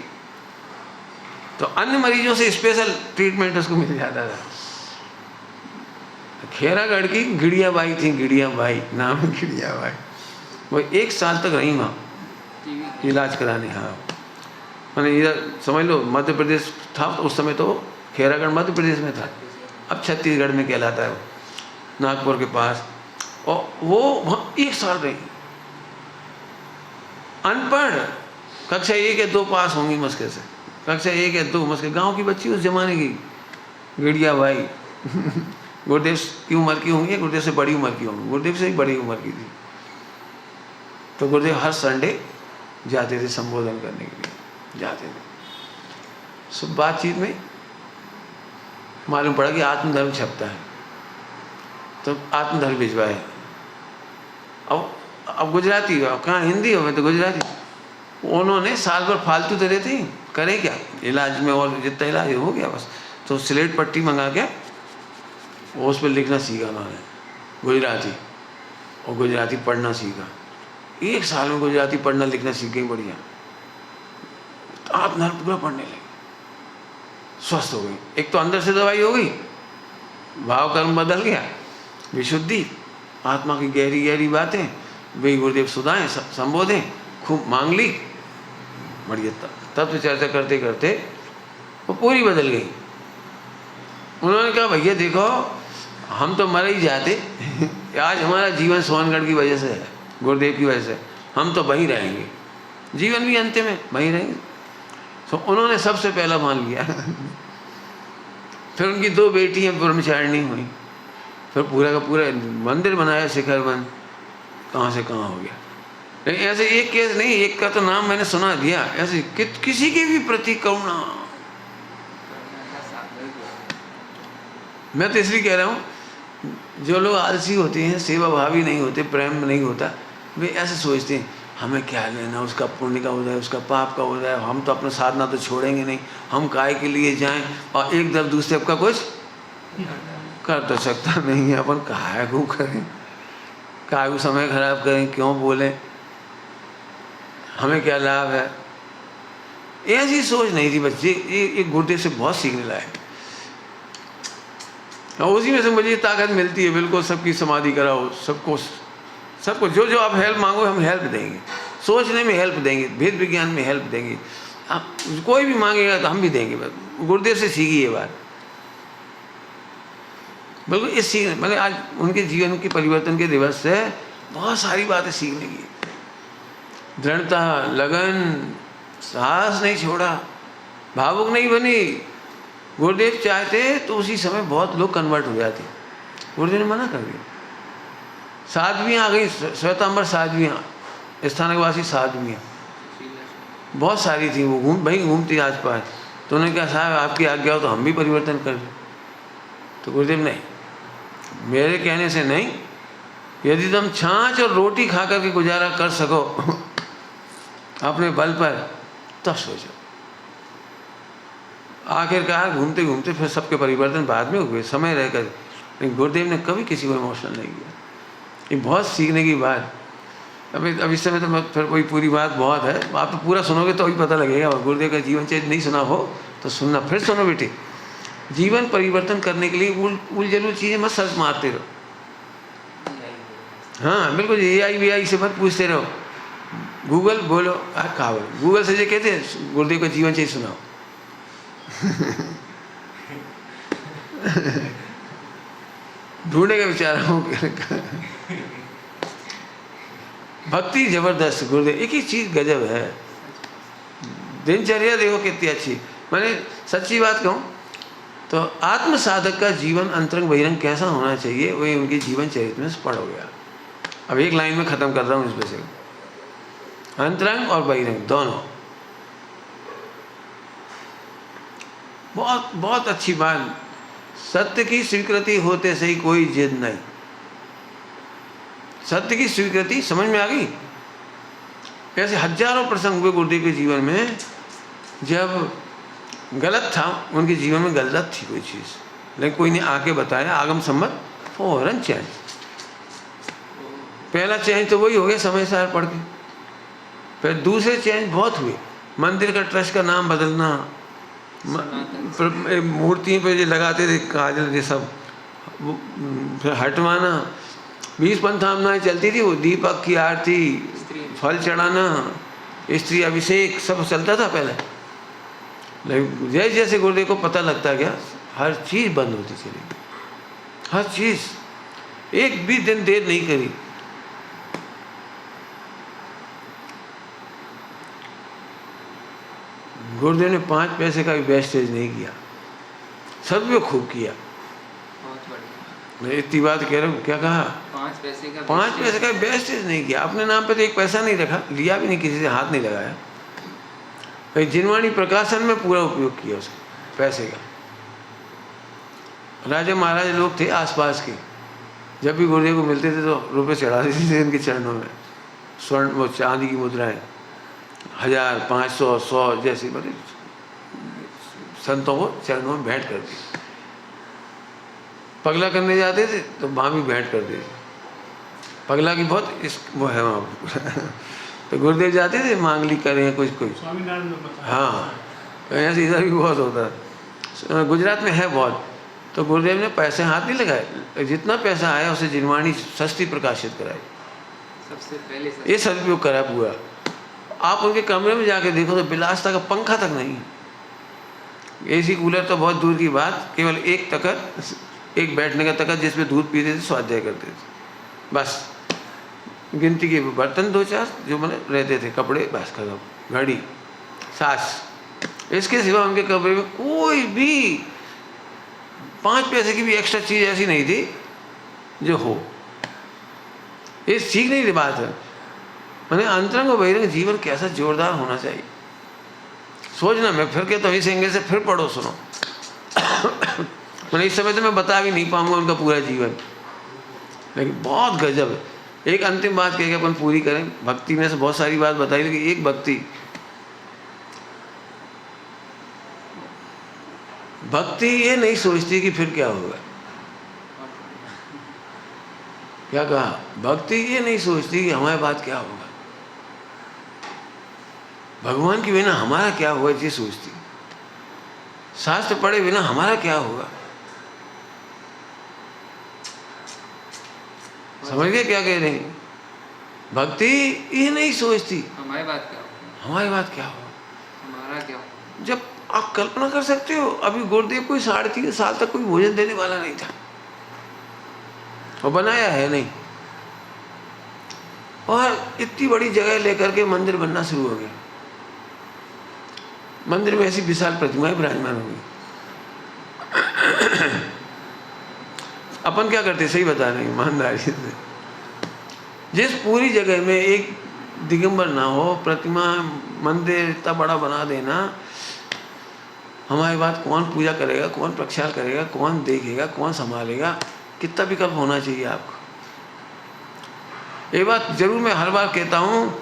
तो अन्य मरीजों से स्पेशल ट्रीटमेंट उसको मिल जाता था। खेरागढ़ की गिड़िया बाई थी, गिड़िया बाई नाम है, गिड़िया बाई, वो 1 साल तक रही वहाँ इलाज कराने। हाँ, मैंने इधर समझ लो मध्य प्रदेश था उस समय, तो खेरागढ़ मध्य प्रदेश में था, अब छत्तीसगढ़ में कहलाता है वो, नागपुर के पास। और वो वहाँ 1 साल रही, अनपढ़, कक्षा 1 या 2 पास होंगी मुश्किल से, कक्षा 1 या 2 मुश्किल, गांव की बच्ची उस जमाने की गिड़िया बाई। गुरुदेव की उम्र की होंगी, गुरुदेव से बड़ी उम्र की होंगी, गुरुदेव से ही बड़ी उम्र की थी। तो गुरुदेव हर संडे जाते थे संबोधन करने के लिए, जाते थे। सब बातचीत में मालूम पड़ा कि आत्मधर्म छपता है, तो आत्मधर्म भिजवाए। अब गुजराती हो, कहाँ हिंदी हो, मैं तो गुजराती। उन्होंने साल भर फालतू दे रहे थे, करें क्या इलाज में, और जितना इलाज हो गया बस। तो स्लेट पट्टी मंगा के उस पर लिखना सीखा उन्होंने गुजराती, और गुजराती पढ़ना सीखा। 1 साल में गुजराती पढ़ना लिखना सीख गई, बढ़िया। आत्मधर्म पूरा पढ़ने लगे, स्वस्थ हो गई। एक तो अंदर से दवाई हो गई, भाव कर्म बदल गया, विशुद्धि, आत्मा की गहरी गहरी बातें, वही गुरुदेव सुधाएं, संबोधें, खूब मांग ली, बढ़िया। तत्व चर्चा करते करते वो पूरी बदल गई। उन्होंने कहा भैया देखो, हम तो मर ही जाते, आज हमारा जीवन सोनगढ़ की वजह से है, गुरुदेव की वजह से, हम तो वहीं रहेंगे, जीवन भी अंत में वहीं रहेंगे। तो उन्होंने सबसे पहला मान लिया। फिर उनकी 2 बेटियां ब्रह्मचारिणी हुई, फिर पूरा का पूरा मंदिर बनाया, शिखर वन, कहाँ से कहाँ हो गया। लेकिन ऐसे एक केस नहीं, एक का तो नाम मैंने सुना दिया, ऐसे किसी के भी प्रति करुणा। मैं तो इसलिए कह रहा हूँ जो लोग आलसी होते हैं, सेवा भावी नहीं होते, प्रेम नहीं होता, वे ऐसे सोचते हैं हमें क्या लेना, उसका पुण्य का उदय, उसका पाप का उदय, हम तो अपना साधना तो छोड़ेंगे नहीं, हम काय के लिए जाएं और एक तरफ दूसरे का कुछ कर तो सकता नहीं है, अपन काय को करें, काय को समय खराब करें, क्यों बोलें, हमें क्या लाभ है। ऐसी सोच नहीं थी बच्चे, ये गुरुदेव से बहुत सीखने लायक। और उसी में से मुझे ताकत मिलती है, बिल्कुल सबकी समाधि कराओ, सबको जो जो आप हेल्प मांगो हम हेल्प देंगे, सोचने में हेल्प देंगे, भेद विज्ञान में हेल्प देंगे, आप कोई भी मांगेगा तो हम भी देंगे। बस गुरुदेव से सीखी ये बात, बिल्कुल इस सीख, मैंने आज उनके जीवन के परिवर्तन के दिवस से बहुत सारी बातें सीखने की। दृढ़ता, लगन, साहस नहीं छोड़ा, भावुक नहीं बनी। गुरुदेव चाहते तो उसी समय बहुत लोग कन्वर्ट हो जाते, गुरुदेव ने मना कर दिया। साध्वियाँ आ गई, श्वेतांबर साध्वियाँ, स्थानकवासी साध्वियाँ बहुत सारी थी, वो घूमती आस पास। तो उन्होंने कहा साहब आपकी आज्ञा हो तो हम भी परिवर्तन कर लें। तो गुरुदेव नहीं, मेरे कहने से नहीं, यदि तुम छाछ और रोटी खा करके गुजारा कर सको अपने बल पर, तब सोचो। आखिरकार घूमते घूमते फिर सबके परिवर्तन बाद में हुए, समय रहकर। लेकिन गुरुदेव ने कभी किसी को इमोशनल नहीं किया। ये बहुत सीखने की बात। अब इस समय तो फिर कोई पूरी बात बहुत है, आप तो पूरा सुनोगे तो ही पता लगेगा। और गुरुदेव का जीवन चरित्र नहीं सुना हो तो सुनना, फिर सुनो बेटे। जीवन परिवर्तन करने के लिए उलझुल चीज़ें मत सर्च मारते रहो। हाँ बिल्कुल, AI से मत पूछते रहो। गूगल बोलो, कहा बोलो, गूगल से ये कहते हैं गुरुदेव का जीवन चरित्र सुनाओ। ढूंढने का विचार हूँ। भक्ति जबरदस्त, गुरुदेव एक ही चीज़ गजब है। दिनचर्या देखो कितनी अच्छी। मैंने सच्ची बात कहूँ तो आत्म साधक का जीवन अंतरंग बहिरंग कैसा होना चाहिए, वही उनके जीवन चरित्र में स्पष्ट हो गया। अब एक लाइन में ख़त्म कर रहा हूँ इसमें से, अंतरंग और बहिरंग दोनों। बहुत बहुत अच्छी बात। सत्य की स्वीकृति होते सही कोई जिद नहीं। सत्य की स्वीकृति समझ में आ गई। ऐसे हजारों प्रसंग हुए गुरुदेव के जीवन में, जब गलत था, उनके जीवन में गलत थी कोई चीज़, लेकिन कोई ने आके बताया, आगम सम्मत, फौरन चेंज। पहला चेंज तो वही हो गया समय सार पढ़ के। फिर दूसरे चेंज बहुत हुए, मंदिर का ट्रस्ट का नाम बदलना, मूर्तियों पे जो लगाते थे काजल ये सब फिर हटवाना, 20 पंथामनाएँ चलती थी, वो दीपक की आरती, फल चढ़ाना, स्त्री अभिषेक सब चलता था पहले। लेकिन जैसे जैसे गुरुदेव को पता लगता गया, हर चीज़ बंद होती चली, हर चीज़। एक भी दिन देर नहीं करी। गुरुदेव ने 5 पैसे का भी वेस्टेज नहीं किया, सदुपयोग खूब किया। मैं इतनी बात कह रहा हूँ, क्या कहा, 5 पैसे का वेस्टेज नहीं किया। अपने नाम पे तो एक पैसा नहीं रखा, लिया भी नहीं, किसी से हाथ नहीं लगाया। कहीं जिनवाणी प्रकाशन में पूरा उपयोग किया उसका पैसे का। राजा महाराज लोग थे आसपास के, जब भी गुरुदेव को मिलते थे तो रुपए चढ़ा देते थे इनके चरणों में, स्वर्ण वो चांदी की मुद्राएं, 1000, 500, 100 जैसी बड़े संतों को चरणों में भेंट कर दी। पगला करने जाते थे तो वहाँ भी भेंट कर दी। पगला की बहुत वो है वहाँ। तो गुरुदेव जाते थे, मांगलिक करें कुछ कुछ। हाँ, ऐसे इधर भी बहुत होता है, गुजरात में है बहुत। तो गुरुदेव ने पैसे हाथ नहीं लगाए, जितना पैसा आया उसे जिनवाणी सस्ती प्रकाशित कराई, सबसे पहले ये सदुपयोग करा पूरा। आप उनके कमरे में जाके देखो तो बिलासता का पंखा तक नहीं, एसी कूलर तो बहुत दूर की बात, केवल एक तखत, एक बैठने का तखत जिसमें दूध पीते थे, स्वाध्याय करते थे, बस। गिनती के बर्तन 2-4 जो मैंने रहते थे, कपड़े बस खत्म, घड़ी, सास, इसके सिवा उनके कमरे में कोई भी 5 पैसे की भी एक्स्ट्रा चीज़ ऐसी नहीं थी जो हो। ये सीखने की बात है। मैंने अंतरंग और बहिरंग जीवन कैसा जोरदार होना चाहिए सोचना। मैं फिर कहता हूँ इस एंगल से फिर पढ़ो, सुनो। और इस समय तो मैं बता भी नहीं पाऊंगा उनका पूरा जीवन, लेकिन बहुत गजब है। एक अंतिम बात कह के अपन पूरी करें। भक्ति में से बहुत सारी बात बताई, लेकिन एक भक्ति ये नहीं सोचती कि फिर क्या होगा। क्या कहा? भक्ति ये नहीं सोचती कि हमारे बाद क्या होगा, भगवान के बिना हमारा क्या होगा ये सोचती। शास्त्र पढ़े बिना हमारा क्या होगा। समझ गए क्या कह रहे हैं? भक्ति ये नहीं सोचती हमारी बात क्या होगा, हमारी बात क्या होगा, हमारा क्या होगा। जब आप कल्पना कर सकते हो, अभी गुरुदेव कोई 3.5 साल तक कोई भोजन देने वाला नहीं था, और बनाया है नहीं, और इतनी बड़ी जगह लेकर के मंदिर बनना शुरू हो गया। मंदिर में ऐसी विशाल प्रतिमाएं विराजमान हो गई। अपन क्या करते, सही बता रहे हैं ईमानदारी से, जिस पूरी जगह में एक दिगंबर ना हो, प्रतिमा मंदिर इतना बड़ा बना देना, हमारी बात कौन पूजा करेगा, कौन प्रक्षाल करेगा, कौन देखेगा, कौन संभालेगा, कितना विकल्प होना चाहिए आपको। ये बात जरूर मैं हर बार कहता हूँ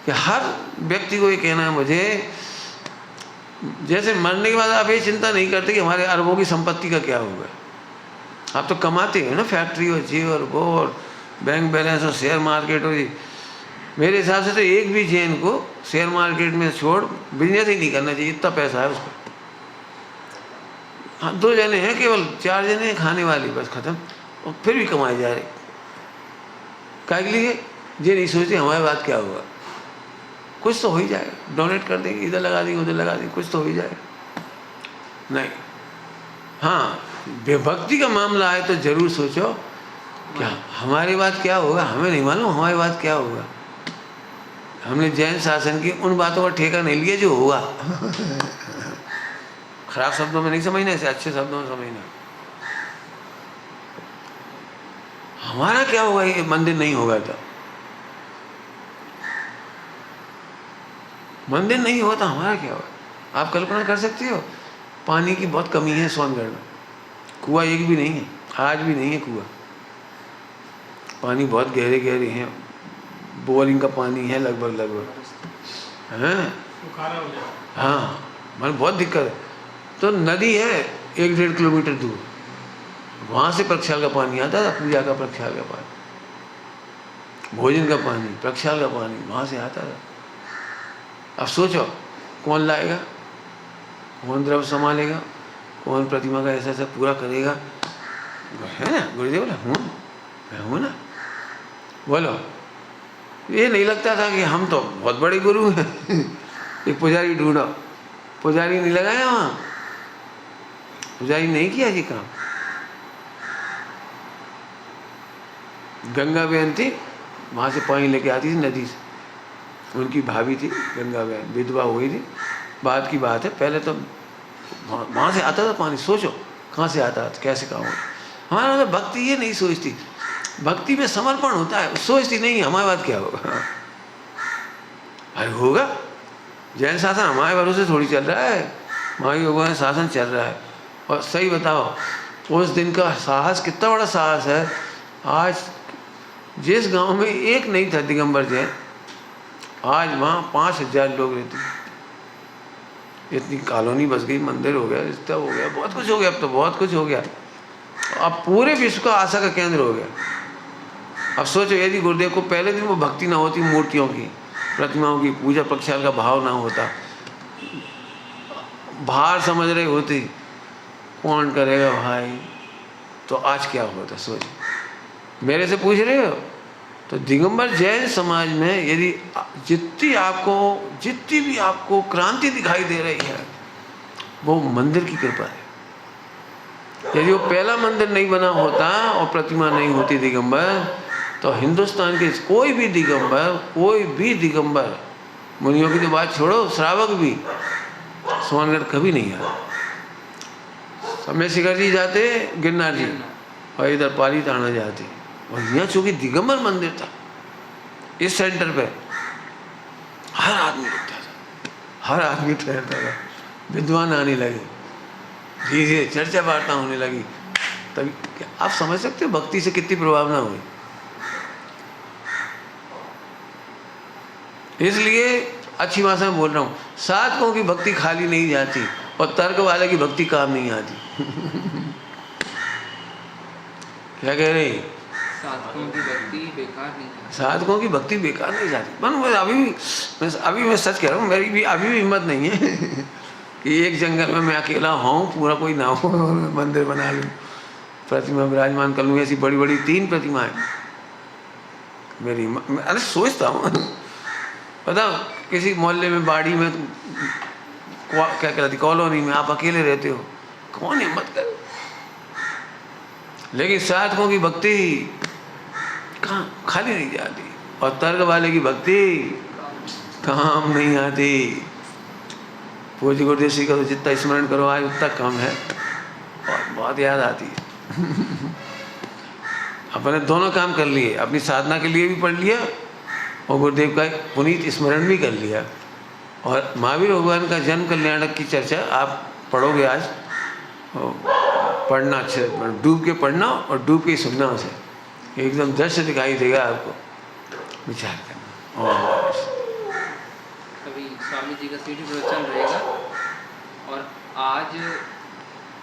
कि हर व्यक्ति को ये कहना है मुझे, जैसे मरने के बाद आप ये चिंता नहीं करते कि हमारे अरबों की संपत्ति का क्या होगा। आप तो कमाते हो ना, फैक्ट्री और जी और वो और बैंक बैलेंस और शेयर मार्केट और जी। मेरे हिसाब से तो एक भी जैन को शेयर मार्केट में छोड़ बिजनेस ही नहीं करना चाहिए, इतना पैसा है उस पर। हाँ 2 जने हैं, केवल 4 जने हैं खाने वाली, बस खत्म, और फिर भी कमाए जा रहे। काहे के लिए? ये नहीं सोचते हमारे बाद क्या होगा, कुछ तो हो ही जाएगा, डोनेट कर देंगे, इधर लगा देंगे, उधर लगा देंगे, कुछ तो हो ही जाएगा। नहीं, हाँ भक्ति का मामला है तो जरूर सोचो क्या हमारी बात क्या होगा। हमें नहीं मालूम हमारी बात क्या होगा। हमने जैन शासन की उन बातों का ठेका नहीं लिया जो होगा। खराब शब्दों में नहीं समझना, इसे अच्छे शब्दों में समझना। हमारा क्या होगा ये मंदिर नहीं होगा तो, मंदिर नहीं होगा तो हमारा क्या होगा। आप कल्पना कर सकते हो, पानी की बहुत कमी है सोनगढ़ में, कुआं एक भी नहीं है, आज भी नहीं है कुआं। पानी बहुत गहरे गहरे हैं, बोरिंग का पानी है लगभग हैं। हाँ मतलब बहुत दिक्कत है। तो नदी है 1-1.5 किलोमीटर दूर, वहाँ से प्रक्षाल का पानी आता था, पूजा का प्रक्षाल का पानी, भोजन का पानी, प्रक्षाल का पानी वहाँ से आता था। अब सोचो कौन लाएगा, कौन द्रव्य संभालेगा, कौन प्रतिमा का ऐसा पूरा करेगा। है ना गुरुदेव बोला मैं हूँ ना। बोलो, ये नहीं लगता था कि हम तो बहुत बड़े गुरु हैं। एक पुजारी ढूंढो, पुजारी नहीं लगाया वहाँ, पुजारी नहीं किया जी काम। गंगा बहन थी, वहाँ से पानी लेके आती थी नदी से, उनकी भाभी थी गंगा बहन, विधवा हुई थी, बाद की बात है। पहले तो वहाँ से आता था पानी, सोचो कहाँ से आता था, कैसे काम होता। हमारा मतलब भक्ति ये नहीं सोचती, भक्ति में समर्पण होता है, सोचती नहीं हमारे बात क्या होगा। अरे होगा, जैन शासन हमारे भरोसे थोड़ी चल रहा है, महायोगों का शासन चल रहा है। और सही बताओ उस दिन का साहस कितना बड़ा साहस है। आज जिस गांव में एक नहीं था दिगंबर जैन, आज वहाँ 5000 लोग रहते हैं। इतनी कॉलोनी बस गई, मंदिर हो गया, रिश्ता हो गया, बहुत कुछ हो गया। अब तो बहुत कुछ हो गया, अब पूरे विश्व का आशा का केंद्र हो गया। अब सोचो यदि गुरुदेव को पहले दिन वो भक्ति ना होती, मूर्तियों की प्रतिमाओं की पूजा प्रक्षाल का भाव ना होता, बाहर समझ रहे होती कौन करेगा भाई, तो आज क्या होता सोचो। मेरे से पूछ रहे हो तो दिगंबर जैन समाज में यदि जितनी भी आपको क्रांति दिखाई दे रही है, वो मंदिर की कृपा है। यदि वो पहला मंदिर नहीं बना होता और प्रतिमा नहीं होती दिगंबर, तो हिंदुस्तान के कोई भी दिगंबर, मुनियों की तो बात छोड़ो, श्रावक भी सोनगढ़ कभी नहीं आया। समय शिखर जी जाते, गिरनार जी, और इधर पाली ताना जाते। और यहाँ चूंकि दिगंबर मंदिर था, इस सेंटर पे हर आदमी रुकता था, हर आदमी ठहरता था, विद्वान आने लगे। धीरे धीरे चर्चा वार्ता होने लगी। तभी क्या आप समझ सकते हो भक्ति से कितनी प्रभावना हुई। इसलिए अच्छी भाषा में बोल रहा हूँ, साधकों की भक्ति खाली नहीं जाती और तर्क वाले की भक्ति काम नहीं आती। क्या कह रहे? साधकों की भक्ति बेकार नहीं जाती। साधकों की भक्ति बेकार नहीं जाती। मैं अभी मैं सच कह रहा हूँ, मेरी भी अभी भी हिम्मत नहीं है कि एक जंगल में मैं अकेला हूँ, पूरा कोई ना हो, मंदिर बना लूँ, प्रतिमा विराजमान कर लूँ। ऐसी बड़ी बड़ी 3 प्रतिमाएं मेरी, अरे सोचता हूँ पता किसी मोहल्ले में, बाड़ी में, क्या कहलाती, कॉलोनी में आप अकेले रहते हो, कौन हिम्मत करे। लेकिन साधकों की भक्ति कहाँ खाली नहीं जाती और तर्क वाले की भक्ति काम नहीं आती। पूज्य गुरुदेव श्री का तो जितना स्मरण करो आज उतना कम है और बहुत याद आती है। अपने दोनों काम कर लिए, अपनी साधना के लिए भी पढ़ लिया और गुरुदेव का पुनीत स्मरण भी कर लिया। और महावीर भगवान का जन्म कल्याणक की चर्चा आप पढ़ोगे आज, पढ़ना अच्छे, डूब के पढ़ना और डूब के सुनना उसे, एकदम दृश्य दिखाई देगा आपको, विचार करना। और अभी स्वामी जी का सीढ़ी प्रवचन रहेगा और आज